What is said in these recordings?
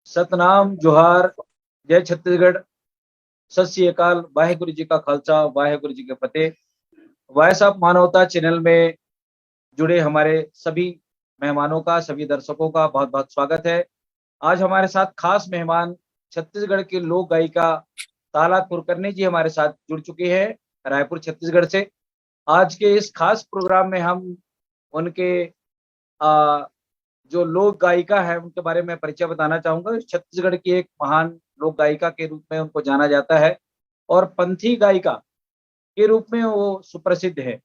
सतनाम जोहार, जय छत्तीसगढ़, सत श्री अकाल, वाहेगुरु जी का खालसा, वाहेगुरु जी के फतेह। वॉइस ऑफ मानवता चैनल में जुड़े हमारे सभी मेहमानों का, सभी दर्शकों का बहुत बहुत स्वागत है। आज हमारे साथ खास मेहमान छत्तीसगढ़ के लोक गायिका ताला कुलकर्णी जी हमारे साथ जुड़ चुके हैं, रायपुर छत्तीसगढ़ से। आज के इस खास प्रोग्राम में हम उनके आ, जो लोक गायिका है उनके बारे में परिचय बताना चाहूंगा। छत्तीसगढ़ की एक महान लोक गायिका के रूप में उनको जाना जाता है और पंथी गायिका के रूप में वो सुप्रसिद्ध है।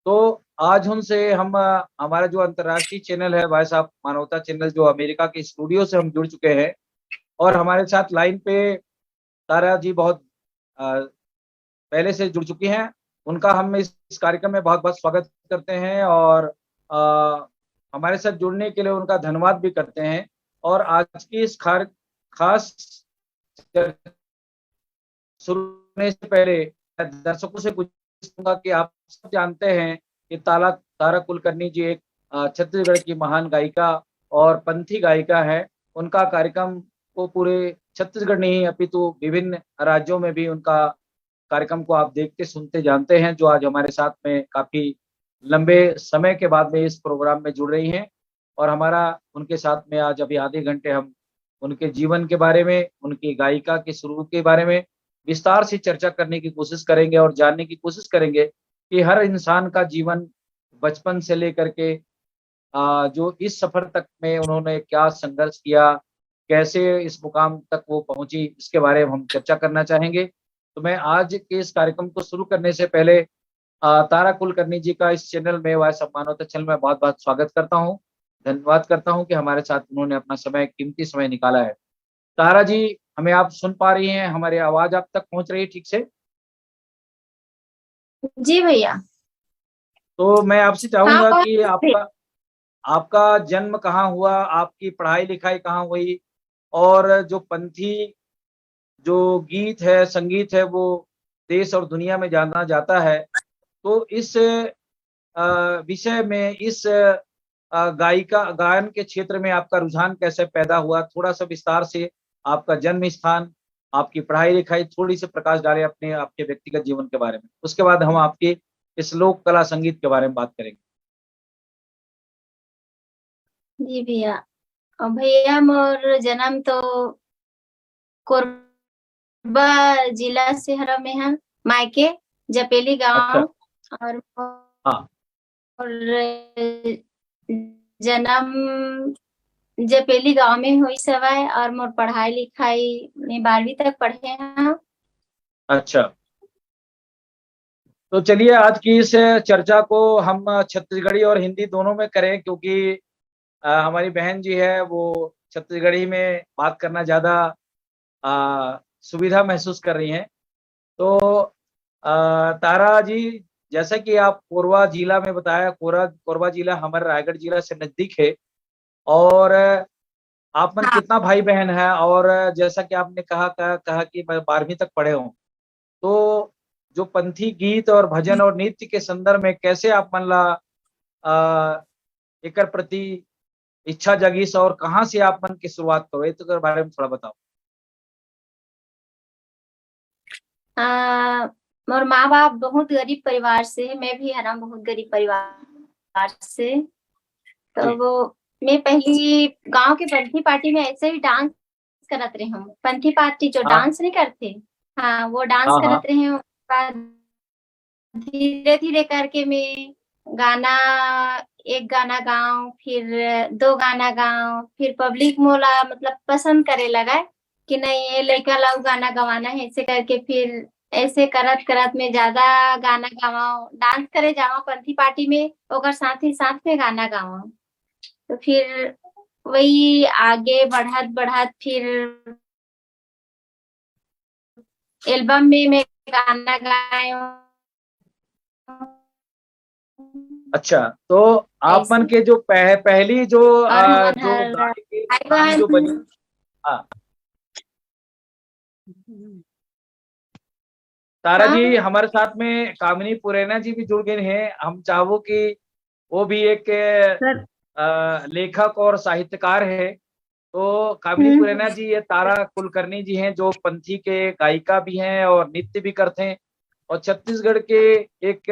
तो आज उनसे हम हमारा जो अंतर्राष्ट्रीय चैनल है वॉइस ऑफ मानवता चैनल, जो अमेरिका के स्टूडियो से हम जुड़ चुके हैं, और हमारे साथ लाइन पे तारा जी बहुत पहले से जुड़ चुकी हैं। उनका हम इस कार्यक्रम में बहुत बहुत स्वागत करते हैं और हमारे साथ जुड़ने के लिए उनका धन्यवाद भी करते हैं। और आज की इस खास शुरू करने से पहले दर्शकों से पूछूंगा कि आप सब जानते हैं कि तारा कुलकर्णी जी एक छत्तीसगढ़ की महान गायिका और पंथी गायिका है। उनका कार्यक्रम को पूरे छत्तीसगढ़ नहीं अपितु विभिन्न राज्यों में भी उनका कार्यक्रम को आप देखते सुनते जानते हैं, जो आज हमारे साथ में काफी लंबे समय के बाद में इस प्रोग्राम में जुड़ रही हैं। और हमारा उनके साथ में आज अभी आधे घंटे हम उनके जीवन के बारे में, उनकी गायिका के शुरू के बारे में विस्तार से चर्चा करने की कोशिश करेंगे और जानने की कोशिश करेंगे कि हर इंसान का जीवन बचपन से लेकर के जो इस सफर तक में उन्होंने क्या संघर्ष किया, कैसे इस मुकाम तक वो पहुंची, इसके बारे में हम चर्चा करना चाहेंगे। तो मैं आज के इस कार्यक्रम को शुरू करने से पहले तारा कुलकर्णी जी का इस चैनल में, वॉइस ऑफ मानवता चैनल में बहुत बहुत स्वागत करता हूँ, धन्यवाद करता हूँ कि हमारे साथ उन्होंने अपना समय, कीमती समय निकाला है। तारा जी, हमें आप सुन पा रही हैं? हमारी आवाज आप तक पहुंच रही है ठीक से? जी भैया। तो मैं आपसे हाँ, चाहूंगा कि पहुंच। आपका आपका जन्म कहाँ हुआ, आपकी पढ़ाई लिखाई कहाँ हुई, और जो पंथी जो गीत है, संगीत है, वो देश और दुनिया में जाना जाता है। तो इस विषय में, इस गायिका गायन के क्षेत्र में आपका रुझान कैसे पैदा हुआ, थोड़ा सा विस्तार से आपका जन्म स्थान, आपकी पढ़ाई लिखाई, थोड़ी सी प्रकाश डालें अपने आपके व्यक्तिगत जीवन के बारे में। उसके बाद हम आपके इस लोक कला संगीत के बारे में बात करेंगे। जी भैया। और भैया मोर जन्म तो कोरबा जिला शहर में है, मायके जपेली अच्छा। गांव। और हाँ। जन्म जपेली गांव में हुई सवाई, और मोर पढ़ाई लिखाई में 12वीं तक पढ़े हैं। अच्छा, तो चलिए आज की इस चर्चा को हम छत्तीसगढ़ी और हिंदी दोनों में करें, क्योंकि हमारी बहन जी है वो छत्तीसगढ़ी में बात करना ज्यादा सुविधा महसूस कर रही हैं। तो तारा जी, जैसा कि आप कोरबा जिला में बताया, कोरबा जिला हमारे रायगढ़ जिला से नजदीक है। और आप मन हाँ। कितना भाई बहन है? और जैसा कि आपने कहा कि मैं 12वीं तक पढ़े हूँ, तो जो पंथी गीत और भजन और नृत्य के संदर्भ में कैसे आप मन ला एकर प्रति इच्छा जगीस, और कहाँ से आप मन की शुरुआत करो, ये तो के बारे में थोड़ा बताओ। मोर माँ बाप बहुत गरीब परिवार से है, मैं भी है ना बहुत गरीब परिवार से। तो जी। वो मैं पहली गांव के पंथी पार्टी में ऐसे ही डांस करत रही हूँ। पंथी पार्टी जो हाँ डांस नहीं करते, हाँ वो डांस हाँ हाँ। करत रही हूँ। बाद धीरे धीरे करके मैं गाना, एक गाना गाऊं, फिर 2 गाना गाऊं, फिर पब्लिक मोला मतलब पसंद करे लगा कि नहीं ये लड़का ला गाना गवाना है। ऐसे करके फिर ऐसे करत करत में ज्यादा गाना गावाऊं, डांस करे जावा पंथी पार्टी में, ओकर साथ ही साथ में गाना गावा। तो फिर वही आगे बढ़त बढ़त फिर एल्बम में मैं गाना गाया। अच्छा, तो आप मन ऐसे। के जो पहली जो और जो हमार गाने की भाई कहानी जो बनी। बहन। हाँ, तारा हाँ जी हमारे साथ में कामिनी पुरैना जी भी जुड़ गए हैं। हम चाहो कि वो भी एक सर। लेखक और साहित्यकार है। तो कामिनी पुराना जी ये तारा कुलकर्णी जी हैं जो पंथी के गायिका भी हैं और नृत्य भी करते हैं और छत्तीसगढ़ के एक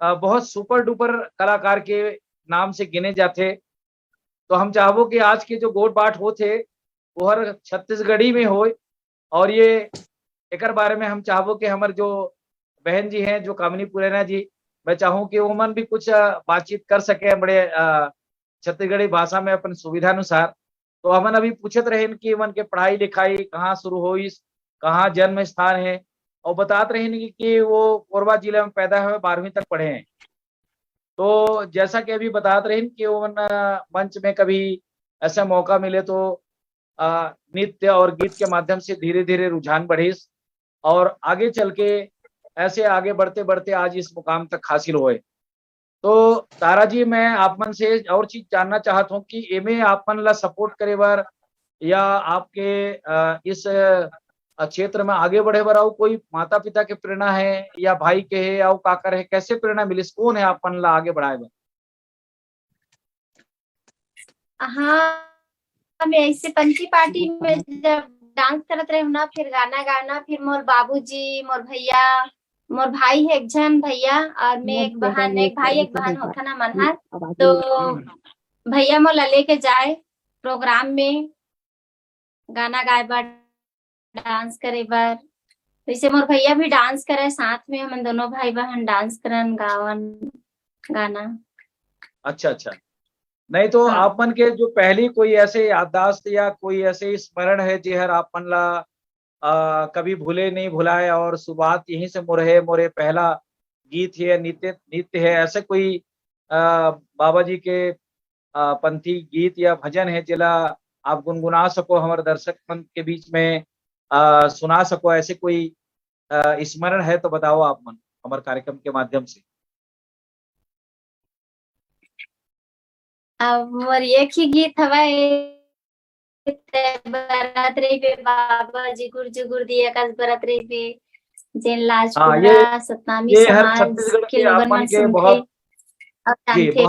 बहुत सुपर डुपर कलाकार के नाम से गिने जाते। तो हम चाहबो कि आज के जो गोट बाट होते वो हर छत्तीसगढ़ी में हो और ये एकर बारे में हम चाहबो कि हमारे जो बहन जी हैं जो कामिनी पुराना जी, मैं चाहूँ कि उमन भी कुछ बातचीत कर सके बड़े छत्तीसगढ़ी भाषा में अपन सुविधा अनुसार। तो हमन अभी पूछत रहे कि मन के पढ़ाई लिखाई कहाँ शुरू हुई, कहाँ जन्म स्थान है, और बतात रहे कि वो कोरबा जिले में पैदा हुए 12वीं तक पढ़े हैं। तो जैसा कि अभी बतात रहे कि वो मंच में कभी ऐसा मौका मिले तो नृत्य और गीत के माध्यम से धीरे धीरे रुझान बढ़ीस और आगे चल के ऐसे आगे बढ़ते बढ़ते आज इस मुकाम तक हासिल हुए। तो तारा जी मैं आप मन से और चीज जानना चाहता हूँ कि एमे आप मन ला सपोर्ट करे बर या आपके इस क्षेत्र में आगे बढ़े बर और कोई माता पिता के प्रेरणा है या भाई के है और काकर है, कैसे प्रेरणा मिलिस, कौन है आप मन ला आगे बढ़ाए बर? हाँ, मैं ऐसे पंथी पार्टी में जब डांस करत रहे ना, फिर गाना गाना, फिर मोर बाबूजी, मोर भैया, मोर भाई है एक जन भैया और मैं एक बहन, एक भाई एक बहन होता ना मनहर, तो भैया मोला लेके जाए प्रोग्राम में गाना गाए बर, डांस करे बर। वैसे मोर भैया भी डांस करे साथ में, हम दोनों भाई बहन डांस करन गावन गाना। अच्छा अच्छा, नहीं तो हाँ। आप मन के जो पहली कोई ऐसे याददाश्त या कोई ऐसे स्मरण है जेहर आप मन ला कभी भूले नहीं भुलाए और शुरुआत यहीं से मोरे मोरे पहला गीत है नृत्य नृत्य है, ऐसे कोई बाबा जी के पंथी गीत या भजन है जिला आप गुनगुना सको हमारे दर्शक मन के बीच में सुना सको, ऐसे कोई स्मरण है तो बताओ आप मन हमारे कार्यक्रम के माध्यम से। अब मोर एक ही गीत हवाए, बरात रही बे बाबा जिगुर जुगुर दिया कस बरात रही बे, जेन हाँ लाजपुरा सतनामी ये हर समाज छत्तीसगढ़ के के आप लोगन मन मन के सुनथे बहुत और जी जानथे।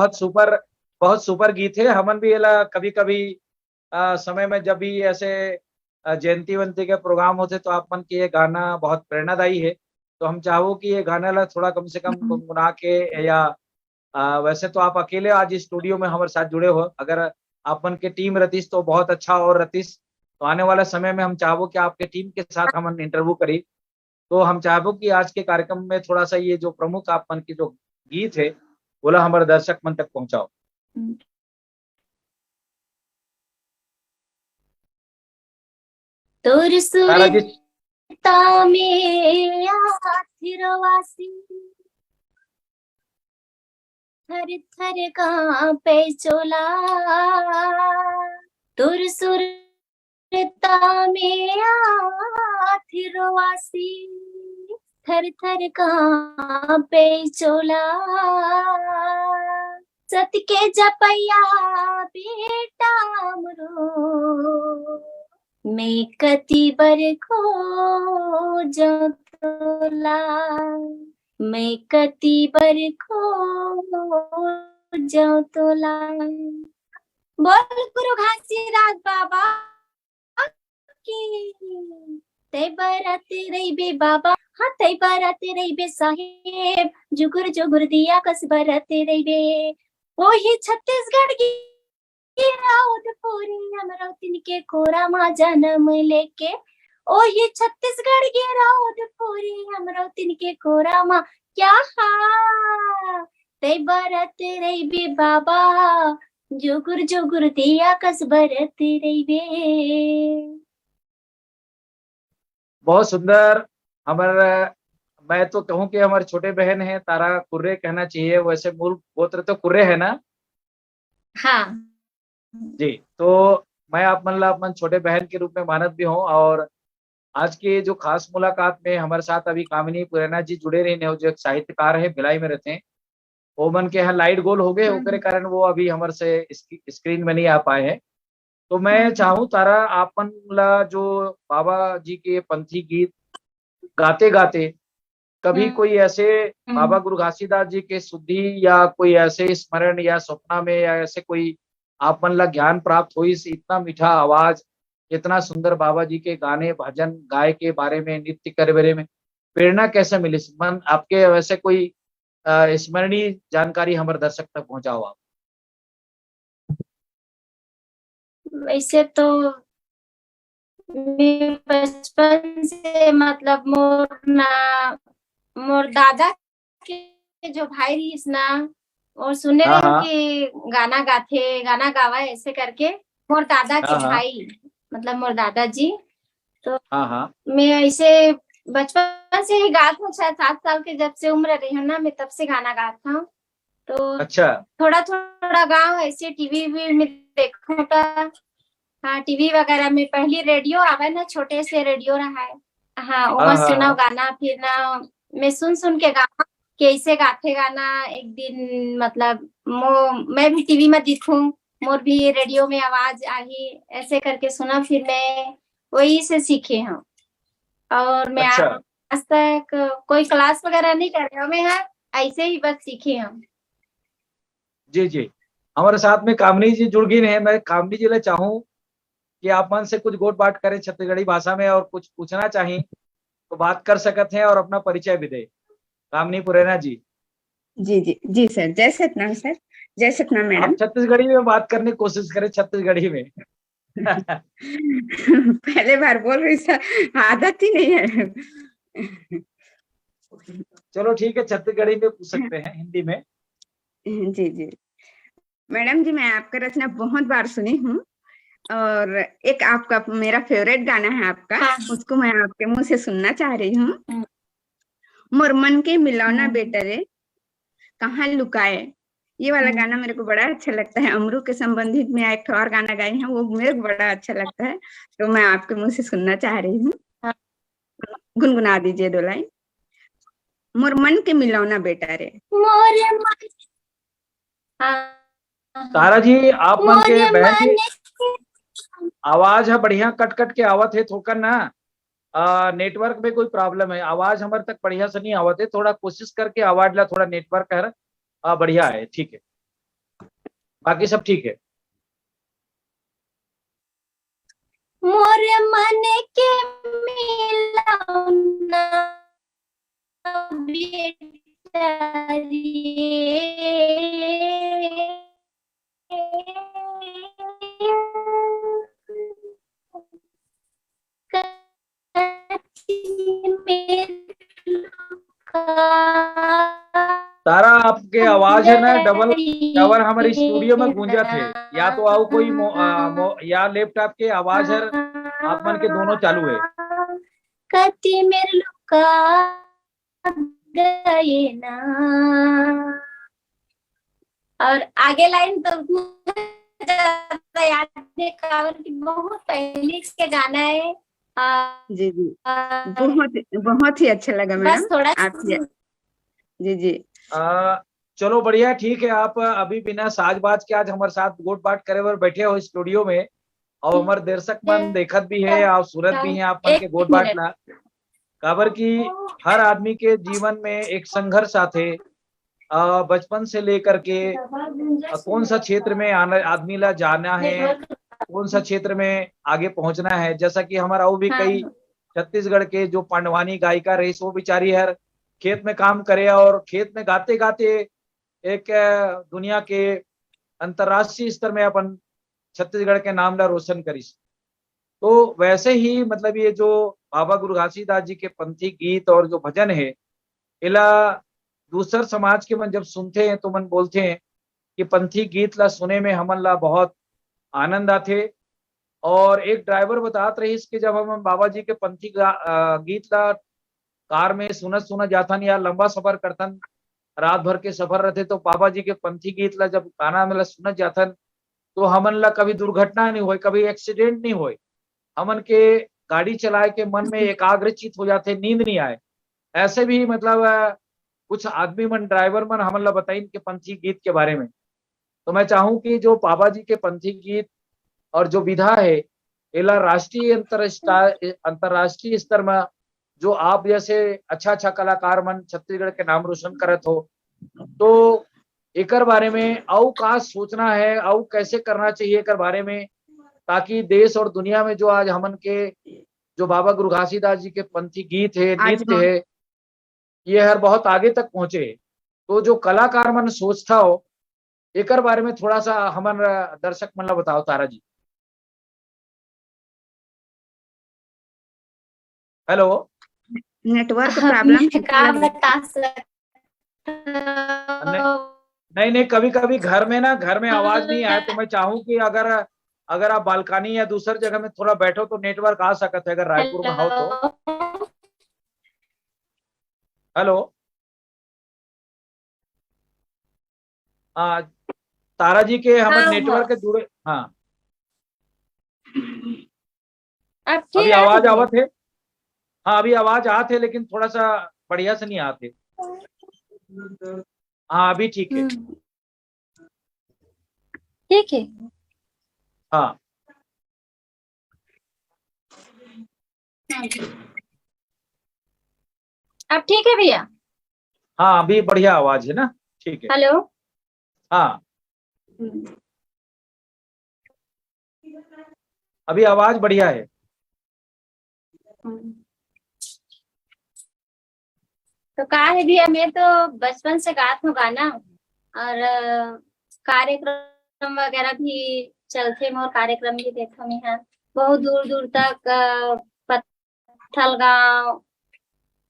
बहुत सुपर गीत है। हमन भी एला कभी कभी समय में जब भी ऐसे जयंती वंती के प्रोग्राम होते तो आप मन के ये गाना बहुत प्रेरणादायी है। तो हम चाहो कि ये गाना ला थोड़ा कम से कम गुनगुना के या वैसे तो आप अकेले आज स्टूडियो में हमारे साथ जुड़े हो, अगर आप मन के टीम रतीश तो बहुत अच्छा और रतीश तो आने वाला समय में हम चाहो कि आपके टीम के साथ हम इंटरव्यू करी। तो हम चाहो कि आज के कार्यक्रम में थोड़ा सा ये जो प्रमुख आप मन की जो गीत है बोला हमारे दर्शक मन तक पहुंचाओ। तोर तारा जी सुरता में आथिरवासी, थर थर कांपे चोला, तोर सुरता में आथिरवासी, थर थर कांपे चोला, सत के जपैया बेटा मरो, मैं कति बर खो जतोला, मैं कति बर खो जतोला। बोल गुरु घासीदास बाबा की, तै बराते रही बे बाबा, हाँ तै बराते रही बे साहेब, जुगुर जुगुर दिया कस बराते रही बे, वही छत्तीसगढ़ की राउतपुरी अमरावती के कोरा माँ जन्म लेके, ओही छत्तीसगढ़ के राउतपुरी अमरावती के कोरा माँ क्या हा, तै बरत रही बे बाबा, जुगुर जुगुर दिया कस बरत रही बे। बहुत सुंदर। हमारे मैं तो कहूँ कि हमारे छोटे बहन है तारा कुर्रे कहना चाहिए, वैसे मूल गोत्र तो कुर्रे है ना? हाँ जी, तो मैं आप मन ला अपन छोटे बहन के रूप में मानत भी हूँ और आज के जो खास मुलाकात में हमारे साथ अभी कामिनी पुराना जी जुड़े रहे हैं जो एक साहित्यकार है भिलाई में रहते हैं। वो मन के यहाँ लाइट गोल हो गए ओकरे कारण वो अभी हमारे से स्क्रीन में नहीं आ पाए हैं। तो मैं चाहूँ तारा आपन ला जो बाबा जी के पंथी गीत गाते गाते कभी कोई ऐसे बाबा गुरु घासीदास जी के शुद्धि या कोई ऐसे स्मरण या सपना में या ऐसे कोई आप मन ला ज्ञान प्राप्त हुई, इतना मीठा आवाज, इतना सुंदर बाबा जी के गाने भजन गाय के बारे में, नृत्य के बारे में प्रेरणा कैसे मिली? मन आपके वैसे कोई स्मरणीय जानकारी हमारे दर्शक तक पहुंचाओ आप। वैसे तो मैं बचपन से मतलब मोर दादा के जो भाई रहीस ना, और सुने हाँ रहे हाँ कि गाना गावा ऐसे करके, मोर दादा के हाँ हाँ भाई, मतलब मोर दादाजी। तो हाँ हाँ। मैं ऐसे बचपन से ही गाती हूँ, शायद 7 साल के जब से उम्र रही हूँ ना, मैं तब से गाना गाता हूँ। तो अच्छा थोड़ा थोड़ा गाँव ऐसे टीवी में देखूं था। हाँ, टीवी वगैरह में पहली रेडियो आवे ना, छोटे से रेडियो रहा है। हाँ, हाँ ओमा हाँ सुना हाँ। गाना, फिर ना मैं सुन के गाना, कैसे गाथे गाना। एक दिन मतलब मैं भी टीवी में दिखूं, मोर भी रेडियो में आवाज आई, ऐसे करके सुना, फिर मैं वही से सीखे हूँ। और मैं अच्छा आज तक कोई क्लास वगैरह नहीं कर रही हूँ, मैं हाँ ऐसे ही बस सीखे हूँ। जी जी। हमारे साथ में कामनी जी जुड़ गई है। मैं कामनी जी ले चाहूँ कि आप मन से कुछ गोट बात करें छत्तीसगढ़ी भाषा में और कुछ पूछना चाहिए तो बात कर सकते हैं और अपना परिचय भी दे। कामनी पुरेना जी, जी जी जी सर, जय सतनाम सर, जय सतनाम आप मैडम। छत्तीसगढ़ी में बात करने की कोशिश करें, छत्तीसगढ़ी में। पहले बार बोल रही सर, आदत ही नहीं है। चलो ठीक है, छत्तीसगढ़ी में पूछ सकते हैं, हिंदी में। जी जी मैडम जी, मैं आपका रचना बहुत बार सुनी हूँ, और एक आपका मेरा फेवरेट गाना है आपका, हाँ। उसको मैं आपके मुंह से सुनना चाह रही हूँ। हम्म। मोर मन के मिलौना बेटा रे, कहाँ लुकाए। ये वाला गाना मेरे को बड़ा अच्छा लगता है। अमरू के संबंधित में एक ठो और गाना गाई है, वो मेरे को बड़ा अच्छा लगता है, तो मैं आपके मुंह से सुनना चाह रही हूँ। हाँ। गुनगुना दीजिए 2 लाइन। मोर मन के मिलौना बेटा रे। मोरे मन, हाँ तारा जी, आप मन के मोरे बहन जी, मन आवाज है बढ़िया कट कट के आवत है थोकर ना। नेटवर्क में कोई प्रॉब्लम है, आवाज हमारे तक बढ़िया से नहीं आवत है, थोड़ा कोशिश करके आवाज ला, थोड़ा नेटवर्क है बढ़िया है, ठीक है, बाकी सब ठीक है। मोरे मन के मिलौना बेटा तारा, आपके आवाज है ना डबल डबल हमारी स्टूडियो में गूंजा थे, या तो आओ कोई या लैपटॉप के आवाज है आप मन के दोनों चालू है। कति मेरे लुका गए ना। और आगे लाइन तो ज्यादा याद नहीं, कारण कि बहुत पहले के गाना है। जी जी, बहुत बहुत ही अच्छा लगा बस मैडम थोड़ा आपकी। जी जी चलो बढ़िया, ठीक है, आप अभी बिना साज-बाज के आज हमारे साथ गोट बात करे हुए बैठे हो स्टूडियो में, और हमारे दर्शक मन देखत भी है और सुनत भी है आप मन के गोट एक बात मिनट। ला। काबर की हर आदमी के जीवन में एक संघर्ष आथे, बचपन से लेकर के कौन सा क्षेत्र में आदमी ला जाना है, कौन सा क्षेत्र में आगे पहुंचना है। जैसा कि हमारा और भी कई छत्तीसगढ़ के जो पांडवानी गायिका रही, वो बेचारी हर खेत में काम करे और खेत में गाते गाते एक दुनिया के अंतरराष्ट्रीय स्तर में अपन छत्तीसगढ़ के नाम ला रोशन करीस। तो वैसे ही मतलब ये जो बाबा गुरु घासीदास जी के पंथी गीत और जो भजन है, इला दूसर समाज के मन जब सुनते हैं तो मन बोलते हैं कि पंथी गीत ला सुने में हमन ला बहुत आनंद आते। और एक ड्राइवर बताते रही कि जब हम बाबा जी के पंथी गीत ला कार में सुनत सुनत जाथन या लंबा सफर करतन, रात भर के सफर रहते, तो बाबा जी के पंथी गीत ला जब गाना में सुनत जाथन तो हमन ला कभी दुर्घटना नहीं होए, कभी एक्सीडेंट नहीं होए, हमन के गाड़ी चलाए के मन में एकाग्रचित हो जाते, नींद नहीं आए। ऐसे भी मतलब कुछ आदमी मन ड्राइवर मन हमन ला बताइन के पंथी गीत के बारे में। तो मैं चाहूँ कि जो बाबा जी के पंथी गीत और जो विधा है, इला राष्ट्रीय अंतरराष्ट्रीय स्तर में जो आप जैसे अच्छा अच्छा कलाकार मन छत्तीसगढ़ के नाम रोशन करत हो, तो एकर बारे में औ का सोचना है, औ कैसे करना चाहिए एकर बारे में, ताकि देश और दुनिया में जो आज हमन के जो बाबा गुरु घासीदास जी के पंथी गीत है, आज नृत्य हम है, ये हर बहुत आगे तक पहुंचे। तो जो कलाकार मन सोचता हो एकर बारे में थोड़ा सा हमन दर्शक मन ला बताओ तारा जी। हेलो। नेटवर्क अब प्रॉब्लम मैं का लग रही बता सकता नहीं नहीं नहीं, कभी कभी घर में ना, घर में आवाज नहीं आए तो मैं चाहूँ कि अगर अगर आप बालकनी या दूसर जगह में थोड़ा बैठो तो नेटवर्क आ सकता है, अगर रायपुर में हो तो। हेलो। हेलो। तारा जी के हमर हाँ हाँ, नेटवर्क के जुड़े। हाँ, अब अभी ठीक आवाज है। आवत है। हाँ, अभी आवाज आते है लेकिन थोड़ा सा बढ़िया से नहीं आते। हाँ, अभी ठीक है। ठीक है। हाँ अब ठीक है भैया। हाँ, अभी बढ़िया आवाज है ना, ठीक है। हेलो। हाँ, अभी आवाज बढ़िया है। तो कहा है भैया, मैं तो बचपन से गात हूँ गाना, और कार्यक्रम वगैरह भी चलते, मोर कार्यक्रम भी देखो मैं यहाँ बहुत दूर दूर तक, पत्थल गांव,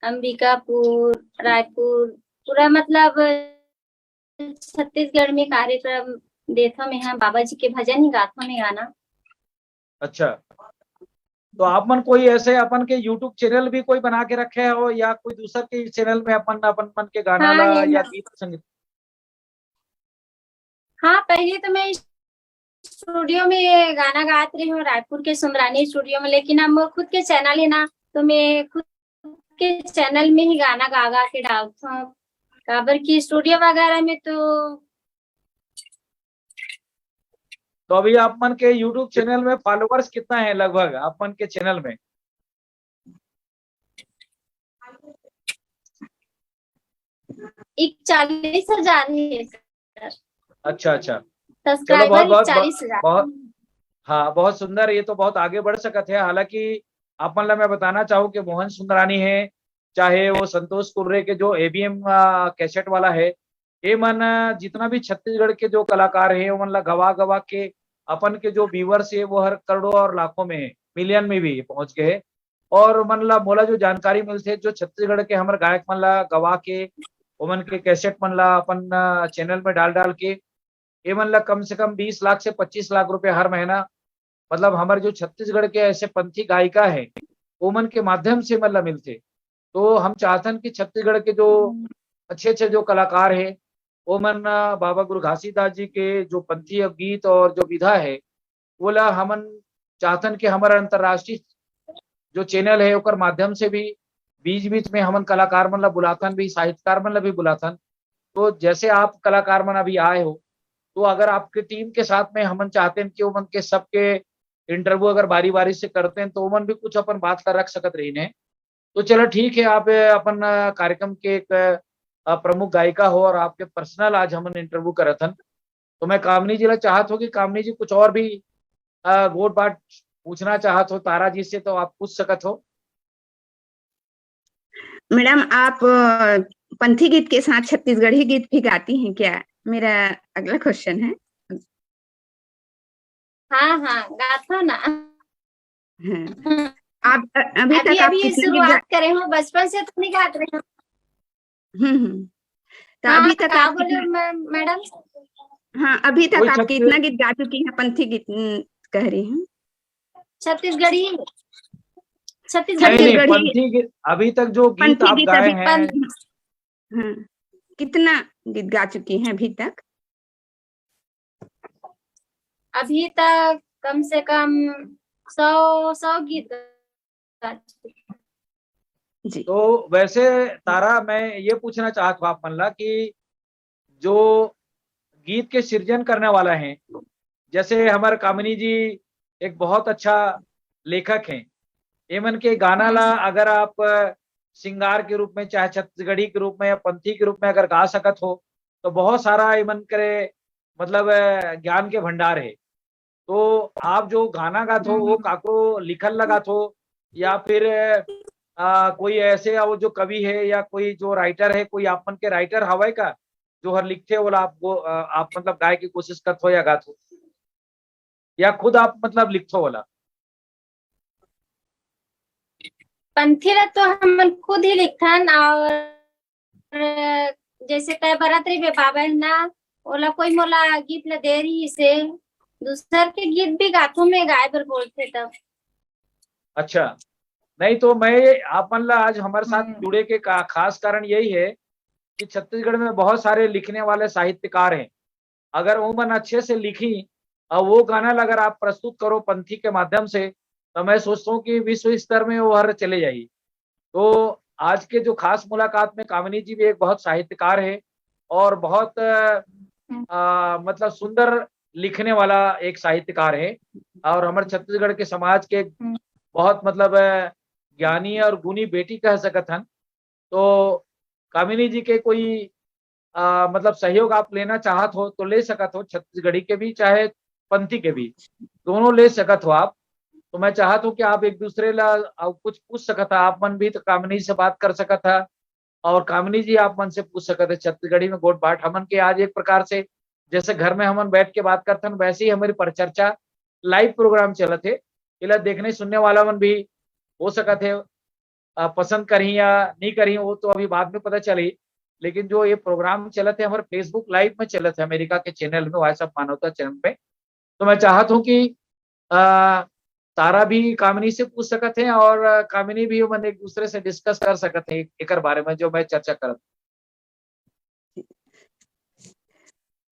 अंबिकापुर, रायपुर, पूरा मतलब छत्तीसगढ़ में कार्यक्रम देखो मैं यहाँ, बाबा जी के भजन ही गाता मैं गाना। अच्छा, तो आप मन कोई ऐसे अपन के यूट्यूब चैनल भी कोई बना के रखे हो, या कोई दूसर के चैनल में अपन अपन मन के गाना हाँ ला है या ना। गीत संगीत। हाँ, पहले तो मैं स्टूडियो में गाना गात रही हूँ, रायपुर के सुमरानी स्टूडियो में, लेकिन अब मोर खुद के चैनल है ना, तो मैं खुद के चैनल में ही गाना गा गा के डालती हूँ। काबर की स्टूडियो वगैरह में तो अभी आप मन के यूट्यूब चैनल में फॉलोअर्स कितना है लगभग आप मन के चैनल में? 41,000 है सर। अच्छा अच्छा, चलो बहुत सब्सक्राइबर बहुत बहुत, 41,000। बहुत हाँ, बहुत सुंदर, ये तो बहुत आगे बढ़ सकते हैं। हालांकि आप मतलब मैं बताना चाहूँ कि मोहन सुंदरानी है, चाहे वो संतोष कुर्रे के जो एबीएम कैसेट वाला है, ये मन जितना भी छत्तीसगढ़ के जो कलाकार है वो मन ला गवा गवा के अपन के जो व्यूवर्स है वो हर करोड़ों और लाखों में है, मिलियन में भी पहुंच गए। और मन ला मोला जो जानकारी मिलते जो छत्तीसगढ़ के हमारे गायक मन ला गवा के ओमन के कैसेट मन ला अपन चैनल में डाल डाल के ये मन ला कम से कम 20 लाख से 25 लाख रुपए हर महीना, मतलब हमारे जो छत्तीसगढ़ के ऐसे पंथी गायिका है ओमन के माध्यम से मतलब मिलते। तो हम चाहतन कि छत्तीसगढ़ के जो अच्छे अच्छे जो कलाकार है ओमन बाबा गुरु घासीदास जी के जो पंथी गीत और जो विधा है वो ला हमन चाहतन कि हमारा अंतर्राष्ट्रीय जो चैनल है ओकर माध्यम से भी बीच बीच में हमन कलाकार मन ला बुलाथन भी, साहित्यकार मन ला भी बुलाथन। तो जैसे आप कलाकार मन अभी आए हो, तो अगर आपके टीम के साथ में हमन चाहते हैं कि ओमन के सबके इंटरव्यू अगर बारी बारी से करते हैं तो ओमन भी कुछ अपन बात कर रख सकत रही ने। तो चलो ठीक है, आप अपन कार्यक्रम के एक प्रमुख गायिका हो और आपके पर्सनल आज हमन इंटरव्यू करथन। तो मैं कामनी जी ला चाहत हो कि कामनी जी कुछ और भी गोट बात पूछना चाहत हो तारा जी से तो आप पूछ सकत हो। मैडम, आप पंथी गीत के साथ छत्तीसगढ़ी गीत भी गाती हैं क्या? मेरा अगला क्वेश्चन है। हाँ हाँ, गाता ना। हाँ। आप अभी अभी तक आप अभी कितने गीत शुरुआत करे हूँ, बचपन से तो नहीं गात रही हूँ। तो हाँ, अभी तक क्या आप बोले कितना, मैडम? हाँ, अभी तक कोई आप छत्तीस कितना गीत गा चुकी हैं? पंथी गीत कह रही हैं। छत्तीसगढ़ी, नहीं छत्तीसगढ़ी नहीं, छत्तीसगढ़ी पंथी गीत अभी तक जो गीत पंथी आप गीत गाए अभी हैं। हाँ, कितना गीत गा चुकी हैं अभी तक? अभी तक कम से कम 100 गीत गा चुकी हूँ। जी। तो वैसे तारा मैं ये पूछना चाहता हूँ आप मन ला कि जो गीत के सृजन करने वाला है, जैसे हमारे कामिनी जी एक बहुत अच्छा लेखक हैं, एमन के गाना ला अगर आप सिंगार के रूप में चाहे छत्तीसगढ़ी के रूप में या पंथी के रूप में अगर गा सकत हो तो बहुत सारा ये मन करे मतलब ज्ञान के भंडार है। तो आप जो गाना गात हो वो काको लिखल लगात हो, या फिर कोई ऐसे वो जो कवि है या कोई जो राइटर है, कोई आप मन के राइटर हवाई का जो हर लिखते बोला आपको आप मतलब गाय की कोशिश करते हो या गात हो, या खुद आप मतलब लिखते हो बोला? पंथी ला तो हम खुद ही लिखथन, और जैसे तय बरातरी में बाबा है ना, ओला कोई मोला गीत ला दे रही से दूसर के गीत भी गाथो में गाय बर बोलते तब। अच्छा, नहीं तो मैं आप मन ला आज हमारे साथ जुड़े के खास कारण यही है कि छत्तीसगढ़ में बहुत सारे लिखने वाले साहित्यकार हैं। अगर वो मन अच्छे से लिखी और वो गाना अगर आप प्रस्तुत करो पंथी के माध्यम से, तो मैं सोचता हूँ कि विश्व स्तर में वो हर चले जाएगी। तो आज के जो खास मुलाकात में कामिनी जी भी एक बहुत साहित्यकार है और बहुत मतलब सुंदर लिखने वाला एक साहित्यकार है, और हमारे छत्तीसगढ़ के समाज के बहुत मतलब ज्ञानी और गुणी बेटी कह सकत हन। तो कामिनी जी के कोई मतलब सहयोग आप लेना चाहत हो तो ले सकत हो, छत्तीसगढ़ी के भी चाहे पंथी के भी, दोनों ले सकत हो आप। तो मैं चाहत हूँ कि आप एक दूसरे ला कुछ पूछ सकत था, आप मन भी तो कामिनी से बात कर सकत था, और कामिनी जी आप मन से पूछ सकते छत्तीसगढ़ी में गोट बाट हमन के आज एक प्रकार से जैसे घर में हमन बैठ के बात करते हैं वैसे ही हमारी परिचर्चा लाइव प्रोग्राम चलत है। इला देखने सुनने वाला मन भी हो सकत है पसंद करी या नहीं करी वो तो अभी बाद में पता चली, लेकिन जो ये प्रोग्राम चलत है हमारे फेसबुक लाइव में चलत है अमेरिका के चैनल में, व्हाट्सएप मानवता चैनल पे। तो मैं चाहत हूँ कि अ, तारा भी कामिनी से पूछ सकत है और कामिनी भी मन एक दूसरे से डिस्कस कर सकत है एक बारे में जो मैं चर्चा करत।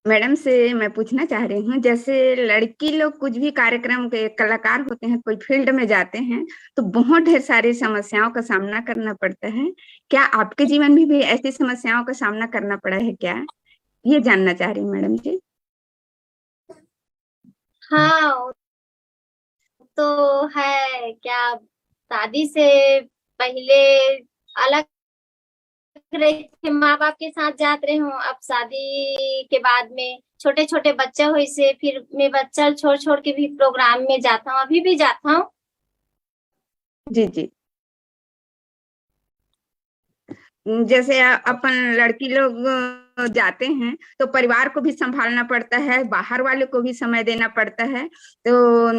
मैडम से मैं पूछना चाह रही हूँ, जैसे लड़की लोग कुछ भी कार्यक्रम के कलाकार होते हैं, कोई फील्ड में जाते हैं तो बहुत ढेर सारी समस्याओं का सामना करना पड़ता है। क्या आपके जीवन में भी ऐसी समस्याओं का सामना करना पड़ा है क्या? ये जानना चाह रही हूँ मैडम जी। हाँ तो है क्या, शादी से पहले अलग रही थे, माँ बाप के साथ जात रहे हूँ। अब शादी के बाद में छोटे छोटे बच्चे हुए से फिर मैं बच्चा छोड़ छोड़ के भी प्रोग्राम में जाता हूँ, अभी भी जाता हूँ। जी जी। जैसे अपन लड़की लोग जाते हैं तो परिवार को भी संभालना पड़ता है, बाहर वाले को भी समय देना पड़ता है। तो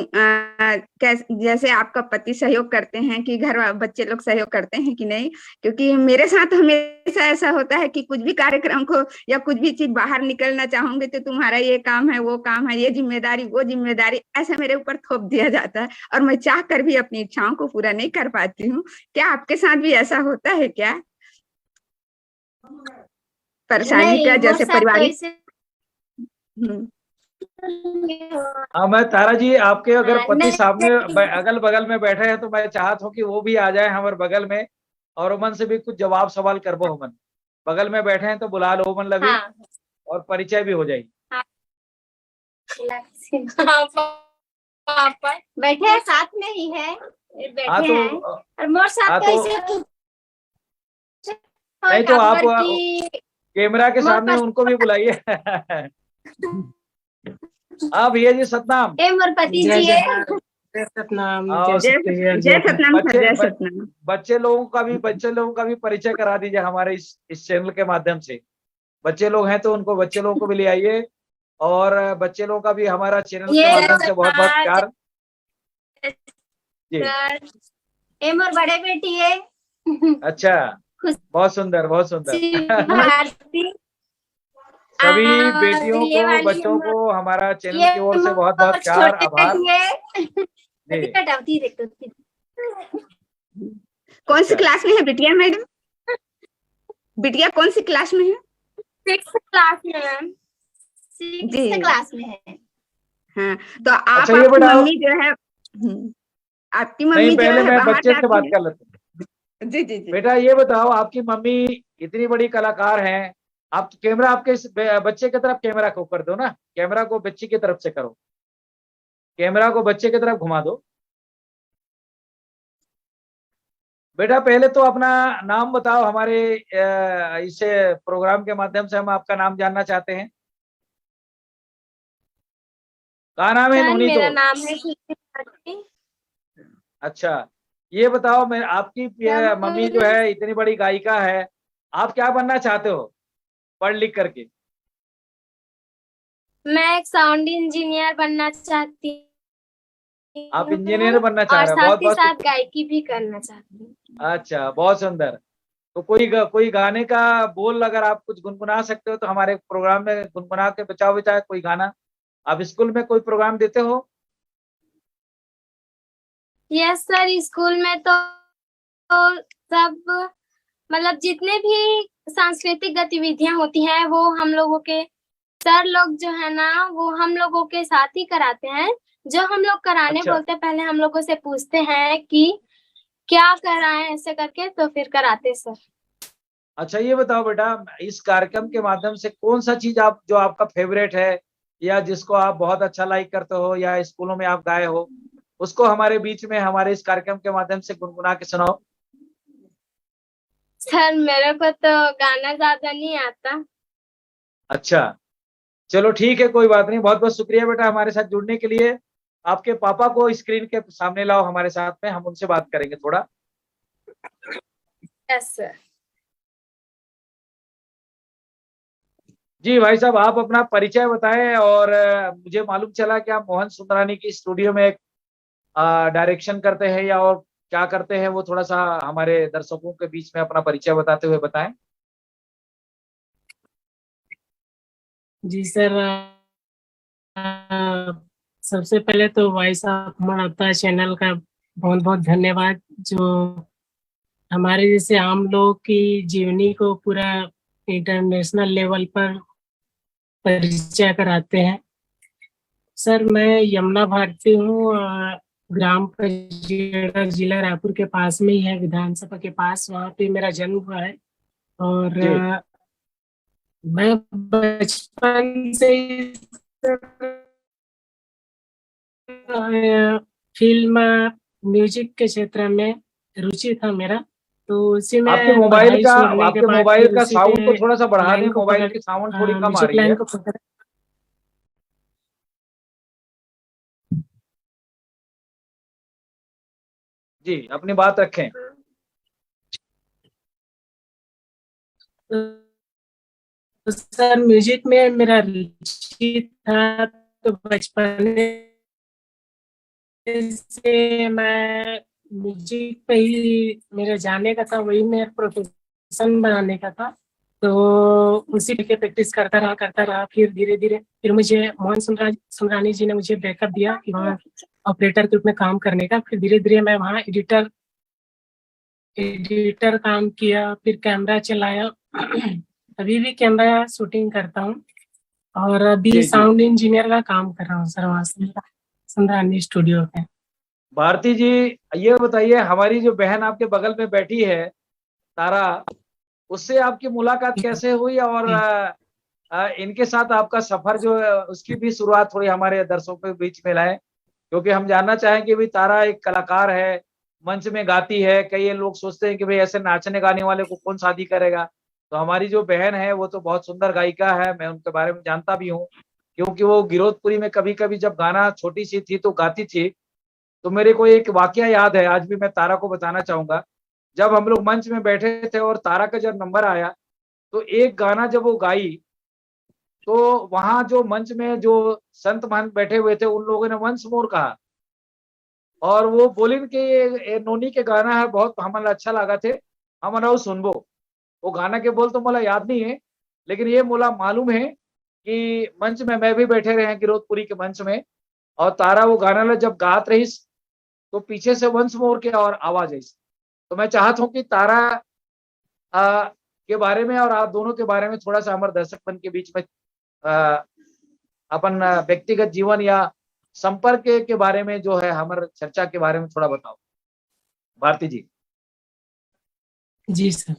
जैसे आपका पति सहयोग करते हैं कि घर बच्चे लोग सहयोग करते हैं कि नहीं? क्योंकि मेरे साथ हमेशा ऐसा होता है कि कुछ भी कार्यक्रम को या कुछ भी चीज बाहर निकलना चाहूंगे तो तुम्हारा ये काम है, वो काम है, ये जिम्मेदारी, वो जिम्मेदारी, ऐसा मेरे ऊपर थोप दिया जाता है और मैं चाह कर भी अपनी इच्छाओं को पूरा नहीं कर पाती हूँ। क्या आपके साथ भी ऐसा होता है क्या? परेशानी नहीं का मोर जैसे साथ तो पारिवारिक। ऐसे हाँ मैं तारा जी आपके अगर पति सामने नहीं। अगल बगल में बैठे हैं तो मैं चाहत हूँ कि वो भी आ जाए हमारे बगल में, और उमन से भी कुछ जवाब सवाल करबो। हमन बगल में बैठे हैं तो बुला लो उमन लभी, हाँ और परिचय भी हो जाएगी। पापा बैठे हैं, साथ में ही है, हाँ बैठे तो हैं। और मोर साथ हाँ तो तो ऐसे नहीं तो आप की कैमरा के मोर सामने उनको भी बुलाइए। हाँ भैया जी सतनाम। मोर पति जी है। सतनाम। और जय सतनाम सर, जय सतनाम। बच्चे लोगों का भी परिचय करा दीजिए हमारे इस चैनल के माध्यम से। बच्चे लोग हैं तो उनको बच्चे लोगों को भी ले आइए, और बच्चे लोगों का भी हमारा चैनल के माध्यम से बहुत बहुत प्यार जी। मोर बड़े बेटी है। अच्छा, बहुत सुंदर बहुत सुंदर। भारती सभी बेटियों ये को वाली बच्चों को हमारा चैनल ये की ओर से बहुत बहुत प्यार छोटे आभार बेटी है। जी। कौन सी अच्छा, क्लास में है बिटिया मैडम? बिटिया कौन सी क्लास में है? 6th क्लास में मैम, जी 6th क्लास में है। हाँ, तो अच्छा आप ये आपकी बताओ, मम्मी जो है आपकी नहीं मम्मी जो पहले है मैं बाहर बच्चे से जाती बात है? कर लेता हूँ। जी जी जी। बेटा ये बताओ, आपकी मम्मी इतनी बड़ी कलाकार हैं, आप कैमरा आपके बच्चे की तरफ कैमरा को कर दो ना, कैमरा को बच्ची की तरफ से करो, कैमरा को बच्चे की तरफ घुमा दो। बेटा पहले तो अपना नाम बताओ, हमारे इस प्रोग्राम के माध्यम से हम आपका नाम जानना चाहते हैं। क्या नाम है सर नोनी? मेरा तो नाम है कीर्ति भारती। अच्छा, ये बताओ, मैं आपकी क्या मम्मी बोल जो रहे है इतनी बड़ी गायिका है, आप क्या बनना चाहते हो पढ़ लिख करके? मैं एक साउंड इंजीनियर बनना चाहती आप हूँ इंजीनियर बनना चाह और रहे हैं, बहुत साथ ही बहुत साथ गायकी भी करना चाहती हूँ। अच्छा, बहुत सुंदर। तो कोई गाने का बोल अगर आप कुछ गुनगुना सकते हो तो हमारे प्रोग्राम में गुनगुना के बचाओ बेटा कोई गाना। आप स्कूल में कोई प्रोग्राम देते हो? यस सर, स्कूल में तो सब मतलब जितने भी सांस्कृतिक गतिविधियां होती हैं वो हम लोगों के सर लोग जो है ना वो हम लोगों के साथ ही कराते हैं। जो हम लोग कराने अच्छा बोलते हैं पहले हम लोगों से पूछते हैं कि क्या कराएं, ऐसे करके तो फिर कराते सर। अच्छा, ये बताओ बेटा, इस कार्यक्रम के माध्यम से कौन सा चीज आप जो आपका फेवरेट है या जिसको आप बहुत अच्छा लाइक करते हो या स्कूलों में आप गाए हो, उसको हमारे बीच में हमारे इस कार्यक्रम के माध्यम से गुनगुना के सुनाओ। सर मेरे को तो गाना ज्यादा नहीं आता। अच्छा, चलो ठीक है, कोई बात नहीं। बहुत बहुत शुक्रिया बेटा हमारे साथ जुड़ने के लिए। आपके पापा को स्क्रीन के सामने लाओ हमारे साथ में, हम उनसे बात करेंगे थोड़ा। Yes sir. जी भाई साहब, आप अपना परिचय बताएं। और मुझे मालूम चला कि आप मोहन सुंदरानी की स्टूडियो में एक डायरेक्शन करते हैं या और क्या करते हैं, वो थोड़ा सा हमारे दर्शकों के बीच में अपना परिचय बताते हुए बताएं। जी सर, सबसे पहले तो वॉइस ऑफ मराठा चैनल का बहुत बहुत धन्यवाद, जो हमारे जैसे आम लोगों की जीवनी को पूरा इंटरनेशनल लेवल पर परिचय कराते हैं। सर मैं यमुना भारती हूँ, ग्राम पजेड़ा, जिला रायपुर के पास में ही है, विधानसभा के पास, वहाँ पे मेरा जन्म हुआ है। और जी मैं बचपन से ही फिल्म म्यूजिक के क्षेत्र में रुचि था मेरा, तो उसी में पढ़ाई छोड़ने के आपके बाद मोबाइल फिर का उसी साउंड को पे थोड़ा सा बढ़ा दें, लाइन को मोबाइल पकड़, की साउंड थोड़ी कम आ म्यूजिक रही लाइन है। को पकड़। जी, अपनी बात रखें। तो सर म्यूजिक में मेरा रुचि था, तो बचपन से मैं म्यूजिक पे ही मेरे जाने का था, वही मेरा प्रोफेशन बनाने का था। तो उसी के प्रैक्टिस करता रहा। फिर धीरे धीरे फिर मुझे मोहन सुंदरानी जी ने मुझे बैकअप दिया कि वहाँ ऑपरेटर के रूप में काम करने का। फिर धीरे धीरे मैं वहाँ एडिटर काम किया, फिर कैमरा चलाया। अभी भी कैमरा शूटिंग करता हूँ और अभी जी जी, साउंड इंजीनियर का काम कर रहा हूँ सर, वहाँ सुंदरानी स्टूडियो पे। भारती जी, ये बताइए, हमारी जो बहन आपके बगल में बैठी है तारा, उससे आपकी मुलाकात कैसे हुई? और इनके साथ आपका सफर जो है उसकी भी शुरुआत थोड़ी हमारे दर्शकों के बीच में लाए, क्योंकि हम जानना चाहें कि भाई तारा एक कलाकार है, मंच में गाती है। कई लोग सोचते हैं कि भाई ऐसे नाचने गाने वाले को कौन शादी करेगा। तो हमारी जो बहन है वो तो बहुत सुंदर गायिका है, मैं उनके बारे में जानता भी हूँ, क्योंकि वो गिरोधपुरी में कभी कभी जब गाना छोटी सी थी तो गाती थी। तो मेरे को एक वाकया याद है, आज भी मैं तारा को बताना चाहूंगा। जब हम लोग मंच में बैठे थे और तारा का जब नंबर आया, तो एक गाना जब वो गाई, तो वहां जो मंच में जो संत महंत बैठे हुए थे उन लोगों ने वंस मोर कहा, और वो बोली कि ये नोनी के गाना है, बहुत हमें अच्छा लगा थे, हम सुनबो। वो गाना के बोल तो मोला याद नहीं है, लेकिन ये मोला मालूम है कि मंच में मैं भी बैठे रहे हैं गिरोधपुरी के मंच में, और तारा वो गाना ला जब गात रही तो पीछे से वंस मोर के और आवाज आई। तो मैं चाहता हूँ कि तारा के बारे में और आप दोनों के बारे में थोड़ा सा हमारे दर्शक के बीच में आ, अपन व्यक्तिगत जीवन या संपर्क के बारे में जो है हमारे चर्चा के बारे में थोड़ा बताओ भारती जी। जी सर,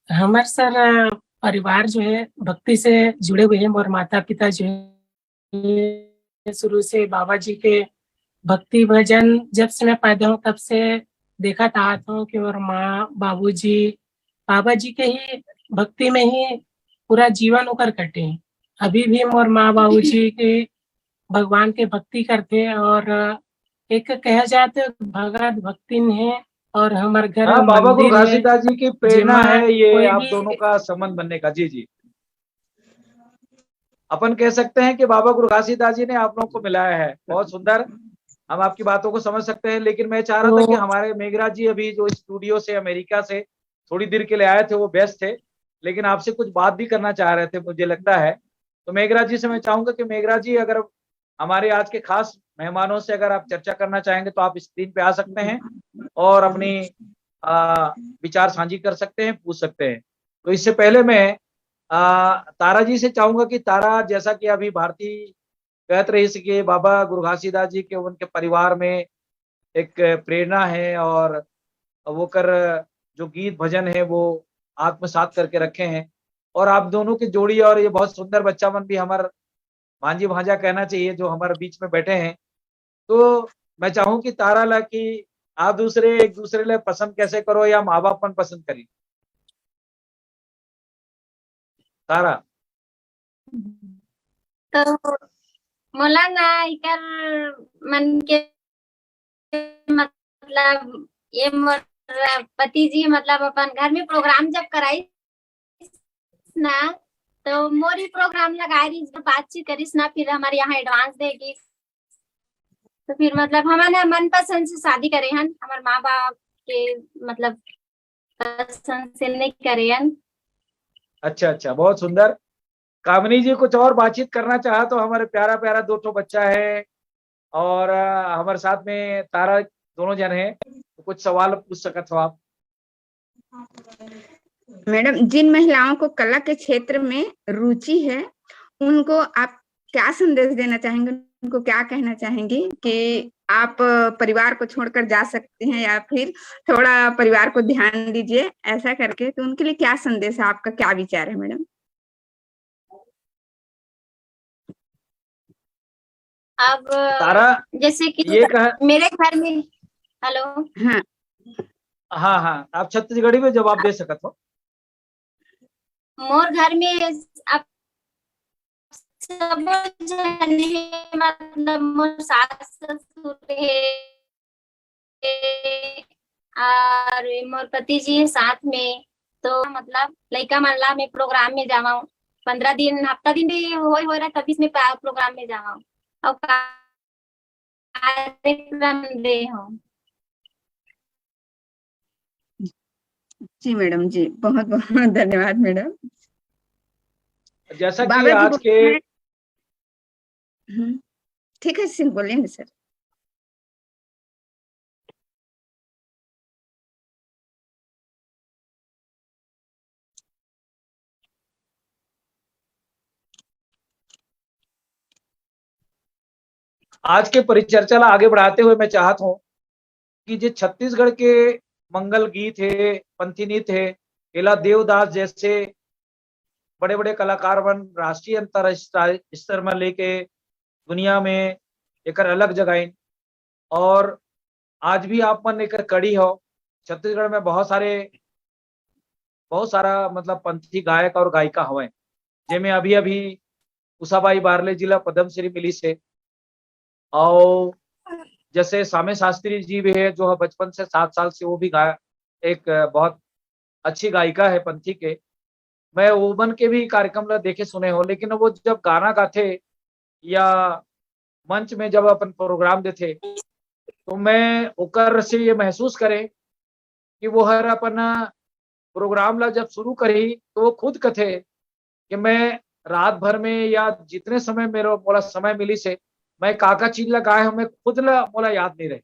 हमारे सर परिवार जो है भक्ति से जुड़े हुए हैं, और माता पिता जो है शुरू से बाबा जी के भक्ति भजन जब से मैं पैदा हूँ तब से देखा आता हूँ कि और माँ बाबूजी बाबा जी के ही भक्ति में ही पूरा जीवन होकर कटे हैं। अभी भी मोर माँ बाबूजी के भगवान के भक्ति करते हैं और एक कहा जाते भगत भक्तिन है और हमारे घर हाँ, में बाबा गुरु मंदिर है घासीदास जी की प्रेरणा जेमा है ये कोई आप भी दोनों का संबंध बनने का। जी जी, अपन कह सकते हैं कि बाबा गुरु घासीदास जी ने आप लोगों को मिलाया है। बहुत सुंदर, हम आपकी बातों को समझ सकते हैं। लेकिन मैं चाह रहा था कि तो हमारे मेघराज जी अभी जो स्टूडियो से अमेरिका से थोड़ी देर के लिए आए थे, वो व्यस्त थे, लेकिन आपसे कुछ बात भी करना चाह रहे थे मुझे लगता है। तो मेघराज जी से मैं चाहूंगा कि मेघराज जी, अगर हमारे आज के खास मेहमानों से अगर आप चर्चा करना चाहेंगे तो आप स्क्रीन पे आ सकते हैं और अपनी विचार साझी कर सकते हैं, पूछ सकते हैं। तो इससे पहले मैं तारा जी से चाहूंगा कि तारा, जैसा कि अभी भारती कहत रही थी कि बाबा गुरु घासीदास जी के उनके परिवार में एक प्रेरणा है और वो कर जो गीत भजन है वो आत्मसात करके रखे हैं, और आप दोनों की जोड़ी और ये बहुत सुंदर बच्चावन भी हमारे भांजी भांजा कहना चाहिए जो हमारे बीच में बैठे हैं। तो मैं चाहूं कि तारा ला कि आप दूसरे एक दूसरे ले पसंद कैसे करो या माँ बाप मन पसंद करी। तारा। तो मोला ना इकर मन के मतलब ये मोर पति जी मतलब अपन घर में प्रोग्राम जब कराई ना, तो मोरी प्रोग्राम लगाई रही, बातचीत करीस ना, फिर हमारे यहाँ एडवांस देगी, तो फिर मतलब हमारे मन पसंद से शादी करे हन, हमारे माँ बाप के मतलब पसंद से नहीं करे हन। अच्छा अच्छा, बहुत सुंदर। कामनी जी कुछ और बातचीत करना चाहा तो हमारे प्यारा प्यारा दो ठो बच्चा है और हमारे साथ में तारा दोनों जन हैं, तो कुछ सवाल पूछ सकते हो आप। मैडम, जिन महिलाओं को कला के क्षेत्र में रुचि है उनको आप क्या संदेश देना चाहेंगे, उनको क्या कहना चाहेंगे कि आप परिवार को छोड़कर जा सकते हैं या फिर थोड़ा परिवार को ध्यान दीजिए ऐसा करके, तो उनके लिए क्या संदेश है, आपका क्या विचार है मैडम? अब तारा जैसे कि ये कह, मेरे घर में, हेलो, हाँ हाँ हाँ, आप छत्तीसगढ़ी में जवाब दे सकते हो। मोर घर में अब सब जने मतलब मोर सास ससुर है और मोर पति जी है साथ में, तो मतलब लड़का मनला में प्रोग्राम में जावा 15 दिन हफ्ता दिन भी हो रहा तभी इसमें प्रोग्राम में जावा और कार्यक्रम दे हो। जी मैडम जी, बहुत बहुत धन्यवाद मैडम। जैसा कि बाबा जी आज के ठीक है, सिंह बोलेंगे सर। आज के परिचर्चा ला आगे बढ़ाते हुए मैं चाहता हूँ कि जो छत्तीसगढ़ के मंगल गीत है, पंथी नृत्य है, केला देवदास जैसे बड़े बड़े कलाकार बन राष्ट्रीय अंतरराष्ट्रीय स्तर में लेके दुनिया में एक अलग जगह, और आज भी आप मन एक कड़ी हो। छत्तीसगढ़ में बहुत सारा मतलब पंथी गायक और गायिका हवे, जेमे अभी अभी उषाबाई बारले जिला पद्मश्री मिली से, और जैसे सामे शास्त्री जी भी है जो बचपन से 7 साल से वो भी एक बहुत अच्छी गायिका है पंथी के। मैं ओमन के भी कार्यक्रम ला देखे सुने हो, लेकिन वो जब गाना गाथे या मंच में जब अपन प्रोग्राम देते तो मैं ओकर से ये महसूस करे कि वो हर अपन प्रोग्राम ला जब शुरू करी तो वो खुद कथे कि मैं रात भर में या जितने समय मेरा मोला समय मिली से मैं काका चीज लगाए हूँ, मैं खुद ला मोला याद नहीं रहे।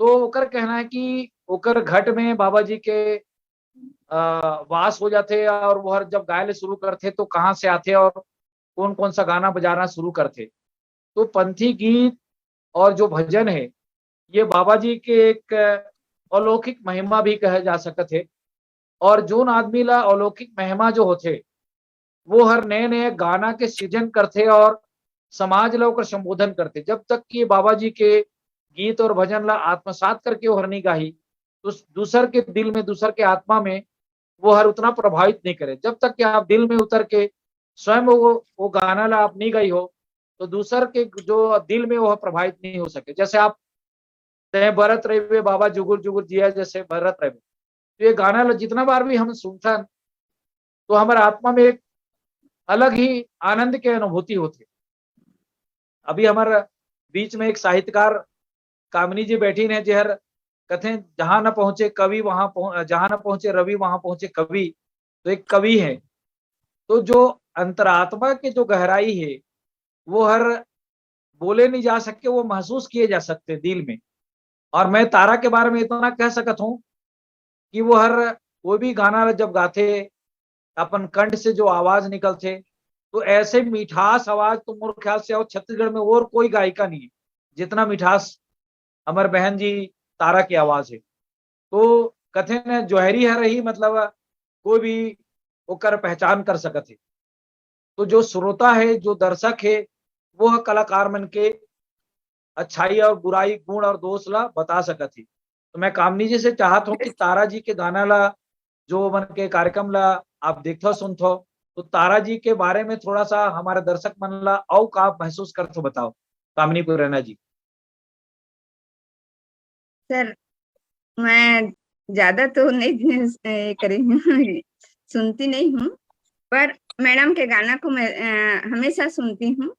तो ओकर कहना है कि ओकर घट में बाबा जी के वास हो जाते और वो हर जब गायले शुरू करते तो कहाँ से आते और कौन कौन सा गाना बजाना शुरू करते। तो पंथी गीत और जो भजन है ये बाबा जी के एक अलौकिक महिमा भी कहे जा सकते है, और जोन आदमी ला अलौकिक महिमा जो होते वो हर नए नए गाना के सृजन करते और समाज ला ओकर संबोधन करते। जब तक कि बाबा जी के गीत और भजन ला आत्मसात करके वो हरनी गाही, तो दूसर के दिल में, दूसर के आत्मा में वो हर उतना प्रभावित नहीं करे। जब तक कि आप दिल में उतर के स्वयं वो गाना ला आप नहीं गई हो, तो दूसर के जो दिल में वो प्रभावित नहीं हो सके। जैसे आप तय भरत रहे बाबा जुगुर जुगुर जिया, जैसे भरत रहे, तो ये गाना ला जितना बार भी हम सुनते तो हमारे आत्मा में एक अलग ही आनंद के अनुभूति होती। अभी हमारे बीच में एक साहित्यकार कामिनी जी बैठी ने, जहर कथे जहां न पहुंचे कवि वहां जहां न पहुंचे रवि वहां पहुंचे कवि। तो एक कवि है, तो जो अंतरात्मा की जो गहराई है वो हर बोले नहीं जा सकते, वो महसूस किए जा सकते दिल में। और मैं तारा के बारे में इतना कह सकता हूँ कि वो हर कोई भी गाना जब गाते अपन कंठ से जो आवाज निकलते, तो ऐसे मिठास आवाज तो मोर ख्याल से और छत्तीसगढ़ में और कोई गायिका नहीं है जितना मिठास हमारे बहन जी तारा की आवाज है। तो कथे ने जोहरी है रही, मतलब कोई भी होकर पहचान कर सकते। तो जो श्रोता है, जो दर्शक है, वो है कलाकार मन के अच्छाई और बुराई, गुण और दोष ला बता सकती। तो मैं कामनी जी से चाहत हूँ कि तारा जी के गाना ला जो मन के कार्यक्रम ला आप देखो सुनथो, तो तारा जी के बारे में थोड़ा सा हमारे दर्शक मन ला और का महसूस करते बताओ कामनी पुराना जी। सर मैं ज्यादा तो नहीं करी हूँ, सुनती नहीं हूँ, पर मैडम के गाना को मैं हमेशा सुनती हूँ।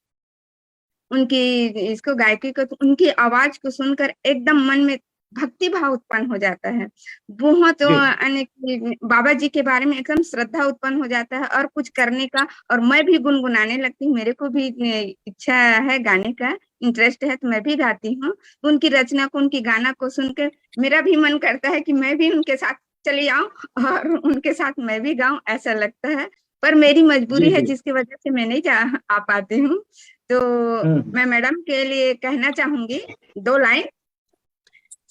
उनकी इसको गायकी को, उनकी आवाज को सुनकर एकदम मन में भक्ति भाव उत्पन्न हो जाता है। बहुत अनेक बाबा जी के बारे में एकदम श्रद्धा उत्पन्न हो जाता है और कुछ करने का, और मैं भी गुनगुनाने लगती हूँ। मेरे को भी इच्छा है गाने का, इंटरेस्ट है, तो मैं भी गाती हूँ। उनकी रचना को, उनकी गाना को सुनकर मेरा भी मन करता है कि मैं भी उनके साथ चली आऊं और उनके साथ मैं भी गाऊं, ऐसा लगता है। पर मेरी मजबूरी है जिसकी वजह से मैं नहीं आ पाती हूँ। तो मैं मैडम के लिए कहना चाहूंगी 2 लाइन।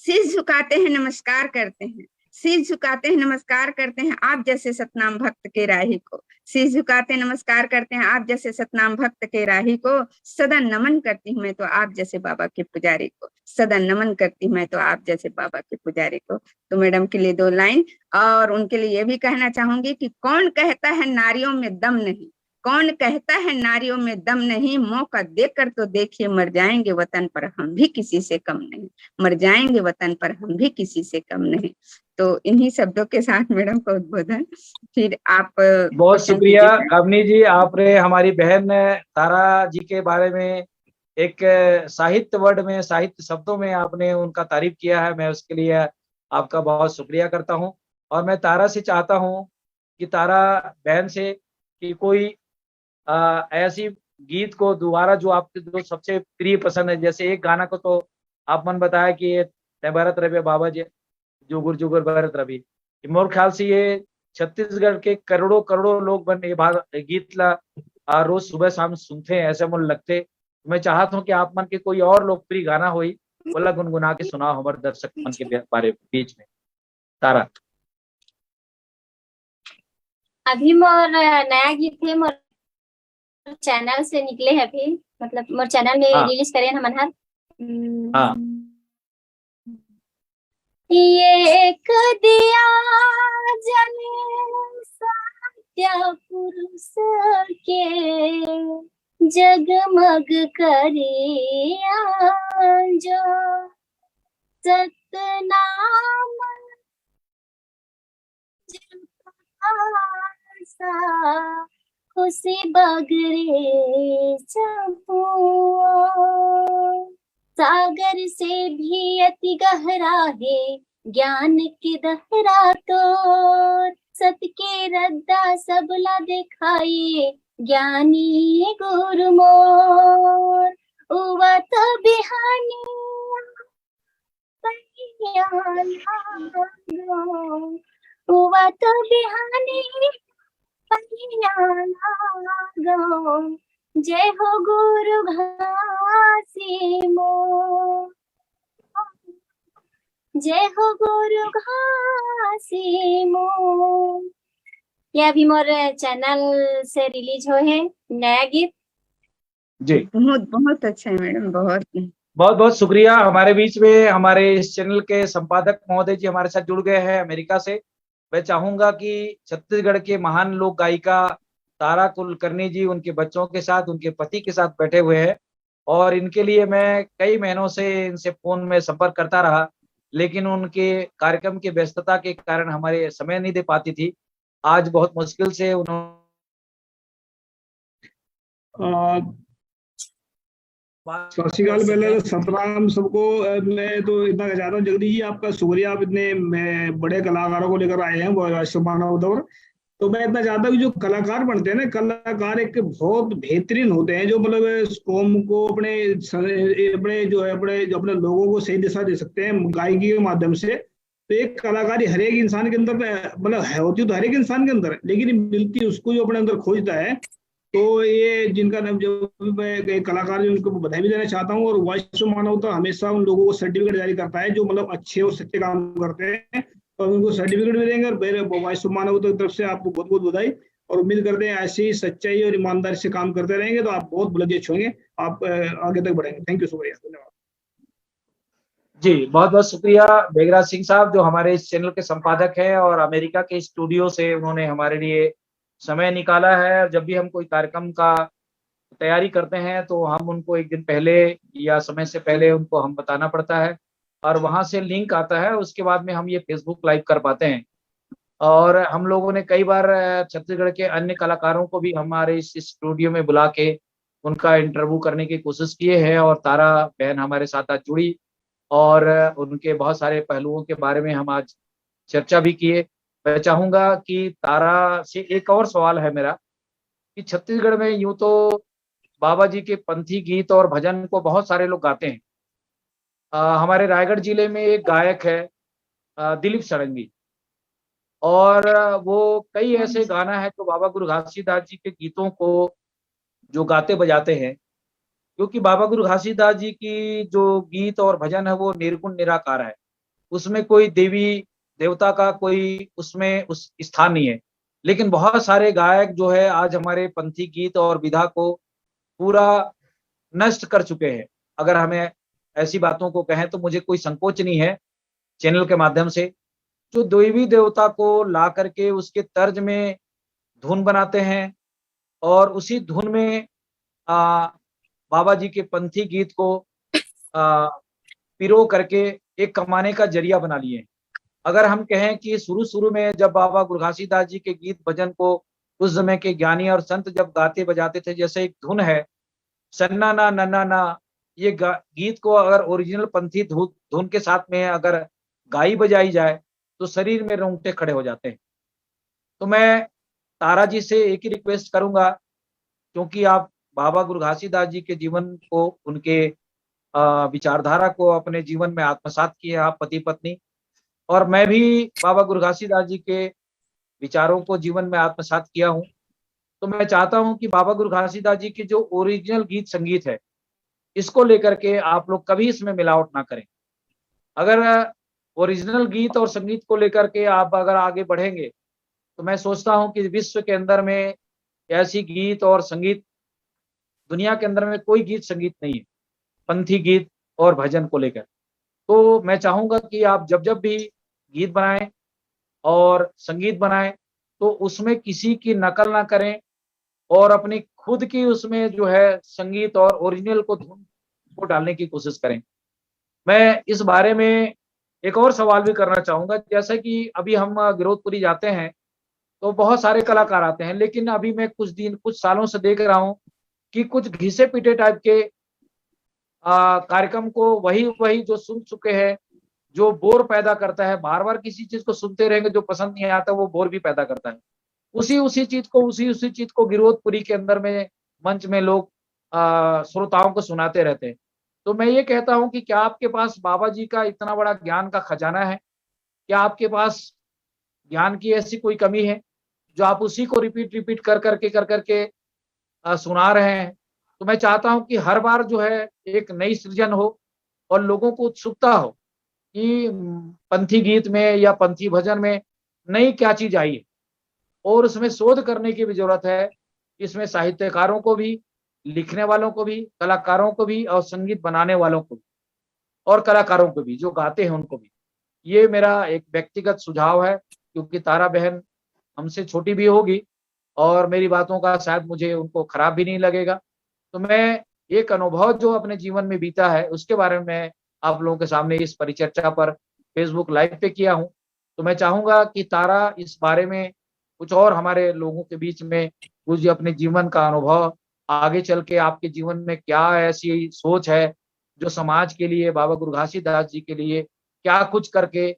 शीश झुकाते हैं, नमस्कार करते हैं, शीश झुकाते हैं, नमस्कार करते हैं आप जैसे सतनाम भक्त के राही को। शीश झुकाते हैं, नमस्कार करते हैं आप जैसे सतनाम भक्त के राही को। सदा नमन करती हूँ मैं तो आप जैसे बाबा के पुजारी को। सदा नमन करती हूँ मैं तो आप जैसे बाबा के पुजारी को। तो मैडम के लिए 2 लाइन। और उनके लिए ये भी कहना चाहूंगी कि कौन कहता है नारियों में दम नहीं, कौन कहता है नारियों में दम नहीं, मौका देकर तो देखिए मर जाएंगे वतन पर हम भी किसी से कम नहीं, मर जाएंगे वतन पर हम भी किसी से कम नहीं। तो इन्हीं शब्दों के साथ मैडम को उद्बोधन। फिर आप बहुत शुक्रिया कामनी जी, आपने हमारी बहन तारा जी के बारे में एक साहित्य वर्ड में, साहित्य शब्दों में आपने उनका तारीफ किया है। मैं उसके लिए आपका बहुत शुक्रिया करता हूं। और मैं तारा से चाहता हूं कि तारा बहन से कि कोई ऐसी गीत को दोबारा जो आपके जो सबसे प्रिय पसंद है, जैसे एक गाना को तो आप मन बताया कि ये भरत रवि बाबा जी जुगुर जुगुर भरत रवि, मोर ख्याल से ये छत्तीसगढ़ के करोड़ों करोड़ों लोग बन ये गीत ला रोज सुबह शाम सुनते हैं, ऐसे मुझे लगते। मैं चाहता हूँ कि आप मन के कोई और लोकप्रिय गाना होई बोला गुनगुना के सुनाओ हमारे दर्शक मन के बारे बीच में। तारा अभी मोर नया गीत है, मोर चैनल से निकले है अभी, मतलब मोर चैनल में रिलीज करे हम हर। ये एक दिया जले सत्य पुरुष के, जगमग करे जो सतनाम खुशी बगरे चपुआ। सागर से भी अति गहरा है ज्ञान के दहरा तो, सत के रद्दा सबला दिखाइए ज्ञानी गुरु मोर। उवा तो बिहानी उवा तो बिहानी जय हो गुरु घासी मोर, जय हो गुरु घासी मोर। ये अभी मोर चैनल से रिलीज हो है नया गीत जी। बहुत बहुत अच्छा है मैडम, बहुत बहुत बहुत शुक्रिया। हमारे बीच में हमारे इस चैनल के संपादक महोदय जी हमारे साथ जुड़ गए हैं अमेरिका से। मैं चाहूंगा कि छत्तीसगढ़ के महान लोक गायिका तारा कुलकर्णी जी उनके बच्चों के साथ, उनके पति के साथ बैठे हुए हैं, और इनके लिए मैं कई महीनों से इनसे फोन में संपर्क करता रहा, लेकिन उनके कार्यक्रम की व्यस्तता के कारण हमारे समय नहीं दे पाती थी। आज बहुत मुश्किल से उन्होंने सत श्रीकाल। पहले तो सतराम सबको। मैं तो इतना कहना चाहता हूँ जगदीश जी, आपका शुक्रिया, आप इतने बड़े कलाकारों को लेकर आए हैं मानव दौर। तो मैं इतना चाहता हूँ कि जो कलाकार बनते हैं ना, कलाकार एक बहुत बेहतरीन होते हैं, जो मतलब कौम को अपने अपने जो है अपने लोगों को सही दिशा दे सकते हैं गायकी के माध्यम से। तो एक कलाकारी हर एक इंसान के अंदर मतलब होती तो हर एक इंसान के अंदर है, लेकिन मिलती उसको जो अपने अंदर खोजता है। तो ये जिनका नाम जो मैं एक कलाकार जो उनको बधाई भी देना चाहता हूँ। और वॉइस ऑफ मानवता हमेशा उन लोगों को सर्टिफिकेट जारी करता है जो मतलब अच्छे और सच्चे काम करते हैं, और उनको सर्टिफिकेट भी देंगे। और मेरे वॉइस ऑफ मानवता की तरफ से आपको बहुत बहुत बधाई, और उम्मीद करते हैं ऐसे ही सच्चाई और ईमानदारी से काम करते रहेंगे तो आप बहुत बुलंदी छुएंगे, आप आगे तक बढ़ेंगे। थैंक यू, शुक्रिया, धन्यवाद। जी बहुत बहुत शुक्रिया बेगराज सिंह साहब, जो हमारे इस चैनल के संपादक हैं और अमेरिका के स्टूडियो से उन्होंने हमारे लिए समय निकाला है। जब भी हम कोई कार्यक्रम का तैयारी करते हैं तो हम उनको एक दिन पहले या समय से पहले उनको हम बताना पड़ता है, और वहां से लिंक आता है, उसके बाद में हम ये फेसबुक लाइव कर पाते हैं। और हम लोगों ने कई बार छत्तीसगढ़ के अन्य कलाकारों को भी हमारे इस स्टूडियो में बुला के उनका इंटरव्यू करने की कोशिश किए हैं, और तारा बहन हमारे साथ आज जुड़ी, और उनके बहुत सारे पहलुओं के बारे में हम आज चर्चा भी किए। मैं चाहूंगा कि तारा से एक और सवाल है मेरा, कि छत्तीसगढ़ में यूं तो बाबा जी के पंथी गीत और भजन को बहुत सारे लोग गाते हैं। हमारे रायगढ़ जिले में एक गायक है दिलीप सड़ंगी, और वो कई ऐसे गाना है तो बाबा गुरु घासीदास जी के गीतों को जो गाते बजाते हैं, क्योंकि बाबा गुरु घासीदास जी की जो गीत और भजन है वो निर्गुण निराकार है, उसमें कोई देवी देवता का कोई उसमें उस स्थान नहीं है। लेकिन बहुत सारे गायक जो है आज हमारे पंथी गीत और विधा को पूरा नष्ट कर चुके हैं। अगर हमें ऐसी बातों को कहें तो मुझे कोई संकोच नहीं है चैनल के माध्यम से, जो देवी देवता को ला करके उसके तर्ज में धुन बनाते हैं, और उसी धुन में आ, बाबा जी के पंथी गीत को पिरो करके एक कमाने का जरिया बना लिए। अगर हम कहें कि शुरू शुरू में जब बाबा गुरु घासीदास जी के गीत भजन को उस समय के ज्ञानी और संत जब गाते बजाते थे, जैसे एक धुन है सन्ना ना नन्ना ना, ये गीत को अगर ओरिजिनल पंथी धुन के साथ में अगर गाई बजाई जाए तो शरीर में रोंगटे खड़े हो जाते हैं। तो मैं तारा जी से एक ही रिक्वेस्ट करूंगा, क्योंकि आप बाबा गुरु घासीदास जी के जीवन को, उनके विचारधारा को अपने जीवन में आत्मसात किए, आप पति पत्नी, और मैं भी बाबा गुरु घासीदास जी के विचारों को जीवन में आत्मसात किया हूँ। तो मैं चाहता हूँ कि बाबा गुरु घासीदास जी की जो ओरिजिनल गीत संगीत है, इसको लेकर के आप लोग कभी इसमें मिलावट ना करें। अगर ओरिजिनल गीत और संगीत को लेकर के आप अगर आगे बढ़ेंगे तो मैं सोचता हूँ कि विश्व के अंदर में ऐसी गीत और संगीत, दुनिया के अंदर में कोई गीत संगीत नहीं है पंथी गीत और भजन को लेकर। तो मैं चाहूंगा कि आप जब जब भी गीत बनाएं और संगीत बनाएं तो उसमें किसी की नकल ना करें, और अपनी खुद की उसमें जो है संगीत और ओरिजिनल को धुन को डालने की कोशिश करें। मैं इस बारे में एक और सवाल भी करना चाहूंगा, जैसे कि अभी हम गिरोधपुरी जाते हैं तो बहुत सारे कलाकार आते हैं, लेकिन अभी मैं कुछ सालों से देख रहा हूँ कि कुछ घिसे पीटे टाइप के कार्यक्रम को वही वही जो सुन चुके हैं, जो बोर पैदा करता है, बार बार किसी चीज को सुनते रहेंगे जो पसंद नहीं आता वो बोर भी पैदा करता है। उसी चीज को गिरोधपुरी के अंदर में मंच में लोग श्रोताओं को सुनाते रहते हैं। तो मैं ये कहता हूं कि क्या आपके पास बाबा जी का इतना बड़ा ज्ञान का खजाना है? क्या आपके पास ज्ञान की ऐसी कोई कमी है जो आप उसी को रिपीट कर करके सुना रहे हैं? तो मैं चाहता हूं कि हर बार जो है एक नई सृजन हो और लोगों को उत्सुकता हो कि पंथी गीत में या पंथी भजन में नई क्या चीज आई है, और उसमें शोध करने की भी जरूरत है। इसमें साहित्यकारों को भी, लिखने वालों को भी, कलाकारों को भी और संगीत बनाने वालों को भी और कलाकारों को भी जो गाते हैं उनको भी। ये मेरा एक व्यक्तिगत सुझाव है, क्योंकि तारा बहन हमसे छोटी भी होगी और मेरी बातों का शायद मुझे उनको खराब भी नहीं लगेगा। तो मैं एक अनुभव जो अपने जीवन में बीता है उसके बारे में मैं आप लोगों के सामने इस परिचर्चा पर फेसबुक लाइव पे किया हूँ। तो मैं चाहूँगा कि तारा इस बारे में कुछ और हमारे लोगों के बीच में कुछ अपने जीवन का अनुभव, आगे चल के आपके जीवन में क्या ऐसी सोच है जो समाज के लिए, बाबा गुरु घासीदास जी के लिए क्या कुछ करके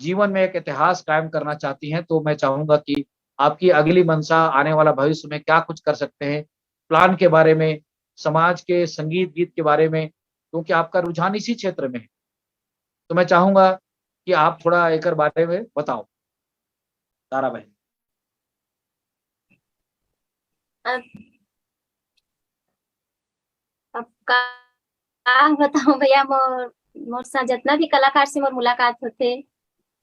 जीवन में एक इतिहास कायम करना चाहती हैं। तो मैं चाहूँगा कि आपकी अगली मंशा आने वाला भविष्य में क्या कुछ कर सकते हैं, प्लान के बारे में, समाज के संगीत गीत के बारे में, क्योंकि आपका रुझान इसी क्षेत्र में है। तो मैं चाहूँगा कि आप थोड़ा एकर बारे में बताओ, तारा बहन। अब अब का बताऊं भैया, मोर मोर सा जितना भी कलाकार से मोर मुलाकात होते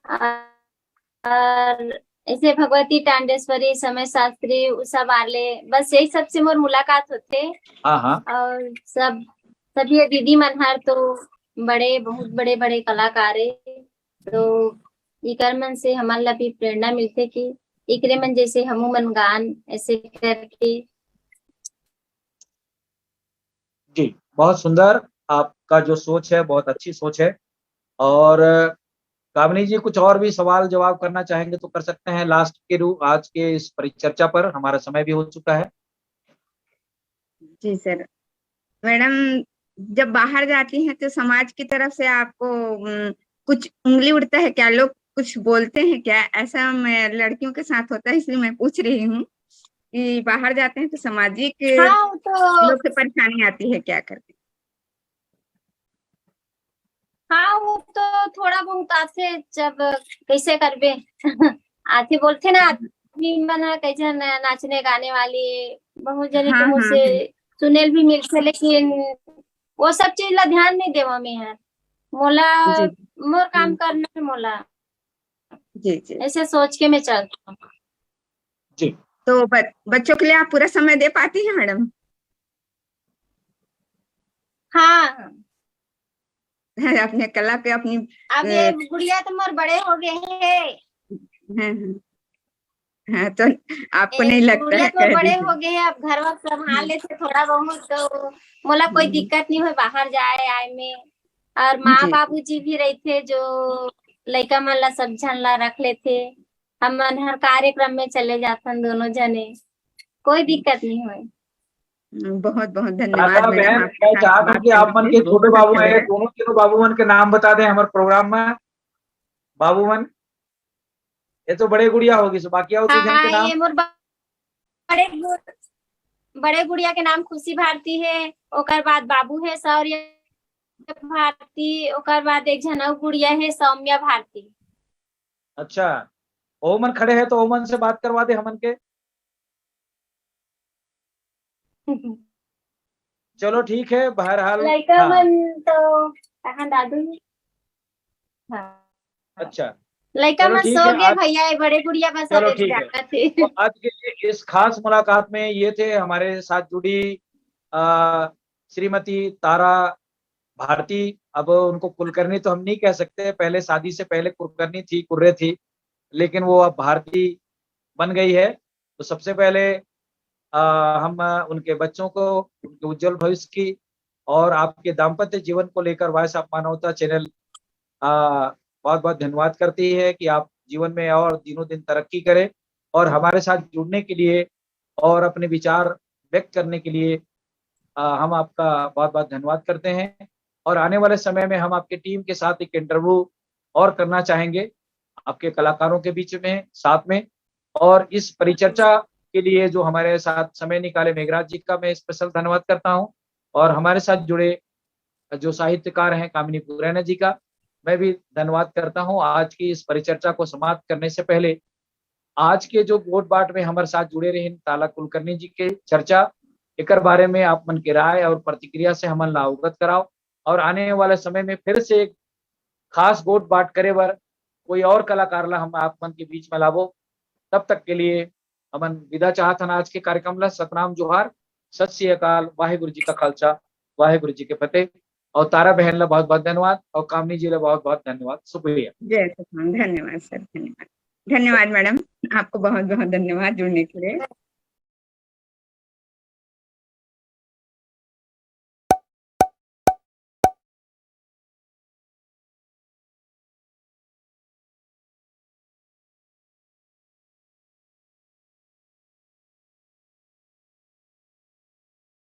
और ऐसे भगवती टांडेश्वरी, समय शास्त्री, उषा वाले, बस यही सब से मोर मुलाकात होते। हाँ हाँ और सभी दीदी मनहर तो बहुत बड़े बड़े कलाकार है। तो इकर मन से हमारे ला भी प्रेरणा मिलते कि इकरे मन जैसे हमू मन गान ऐसे करके। जी, बहुत सुंदर। आपका जो सोच है बहुत अच्छी सोच है। और कामिनी जी कुछ और भी सवाल जवाब करना चाहेंगे तो कर सकते हैं लास्ट के रूप आज के इस परिचर्चा पर, हमारा समय भी हो चुका है। जी सर। मैडम, जब बाहर जाती हैं तो समाज की तरफ से आपको कुछ उंगली उठता है क्या? लोग कुछ बोलते हैं क्या? ऐसा मैं लड़कियों के साथ होता है, इसलिए मैं पूछ रही हूँ कि बाहर जाते हैं तो सामाजिक हाँ तो लोग से परेशानी आती है क्या करके? हाँ वो तो थोड़ा बहुत आते, जब कैसे करबे आते बोलते ना आदमी मन कैसे नाचने गाने वाली, बहुत जने हाँ के मुँह हाँ से हाँ। सुनेल भी मिलते, लेकिन वो सब चीज ला ध्यान नहीं देवा में है। मोला जी मोर काम करना है मोला, जी जी। ऐसे सोच के मैं चलता हूँ। जी तो बच्चों के लिए आप पूरा समय दे पाती हैं मैडम? हाँ अपने कला पे अपनी अब ये गुड़िया तो मोर बड़े हो गए हैं। हाँ, हाँ, तो आपको नहीं लगता गुड़िया है? तो कह बड़े दीजिए। हो गए हैं, अब घर वक्त संभाल लेते थोड़ा बहुत, तो मोला कोई दिक्कत नहीं हो बाहर जाए आए में। और माँ जी बाबूजी भी रहते जो लइका मन ला सब झन ला रख लेते। हम मन हर कार्यक्रम में चले जाथन दोनों जने, कोई दिक्कत नहीं हुए। बहुत बहुत धन्यवाद तारा मैडम, बहन, आपके मैं साथ चाहता हूँ बात कि आप मन करके के छोटे बहुत बाबू अच्छा है, लगा। दोनों तीनों बाबू मन के नाम बता दें हमारे प्रोग्राम में। बाबू मन, ये तो बड़े गुड़िया होगी, सो बाकी और दूजन के हाँ नाम। ये मोर बड़े गुड़िया के नाम खुशी भारती है, ओकर बाद बाबू है शौर्य भारती, ओकर बाद एक झन और गुड़िया है सौम्या भारती। अच्छा, ओमन खड़े हैं तो ओमन से बात करवा दे हमन के। चलो ठीक है, बहरहाल। लड़का हाँ मन तो कहाँ दादू है? हाँ अच्छा, लड़का चलो मन ठीक सो है गए आज। भैया, ये बड़े गुड़िया बस चलो अभी ठीक है, जागा थे। तो आज के इस खास मुलाकात में ये थे हमारे साथ जुड़ी श्रीमती तारा भारती। अब उनको कुलकर्णी तो हम नहीं कह सकते, पहले शादी से पहले कुलकर्णी थी, कुर्रे थी, लेकिन वो अब भारती बन गई है। तो सबसे पहले हम उनके बच्चों को, उनके उज्जवल भविष्य की और आपके दाम्पत्य जीवन को लेकर वॉइस ऑफ मानवता चैनल बहुत बहुत धन्यवाद करती है कि आप जीवन में और दिनों दिन तरक्की करें। और हमारे साथ जुड़ने के लिए और अपने विचार व्यक्त करने के लिए हम आपका बहुत बहुत धन्यवाद करते हैं। और आने वाले समय में हम आपके टीम के साथ एक इंटरव्यू और करना चाहेंगे, आपके कलाकारों के बीच में साथ में। और इस परिचर्चा के लिए जो हमारे साथ समय निकाले मेघराज जी का मैं स्पेशल धन्यवाद करता हूँ। और हमारे साथ जुड़े जो साहित्यकार हैं कामिनी पुरैना जी का मैं भी धन्यवाद करता हूँ। आज की इस परिचर्चा को समाप्त करने से पहले आज के जो वोट बाट में हमारे साथ जुड़े रहे ताला कुलकर्णी जी के चर्चा एकर बारे में आप मन के राय और प्रतिक्रिया से हमन ला अवगत कराओ। और आने वाले समय में फिर से एक खास वोट बाट करे बर कोई और कलाकार ला हम आप मन के बीच में लावो। तब तक के लिए हमन विदा चाहत हन आज के कार्यक्रम ला। सतनाम जोहार। सत श्री अकाल, वाहेगुरु जी का खालसा, वाहेगुरु जी के फतेह। और तारा बहन ला बहुत बहुत धन्यवाद और कामनी जी ला बहुत बहुत धन्यवाद। शुक्रिया। जय सतनाम। धन्यवाद सर, धन्यवाद। धन्यवाद मैडम, आपको बहुत बहुत धन्यवाद जुड़ने के लिए।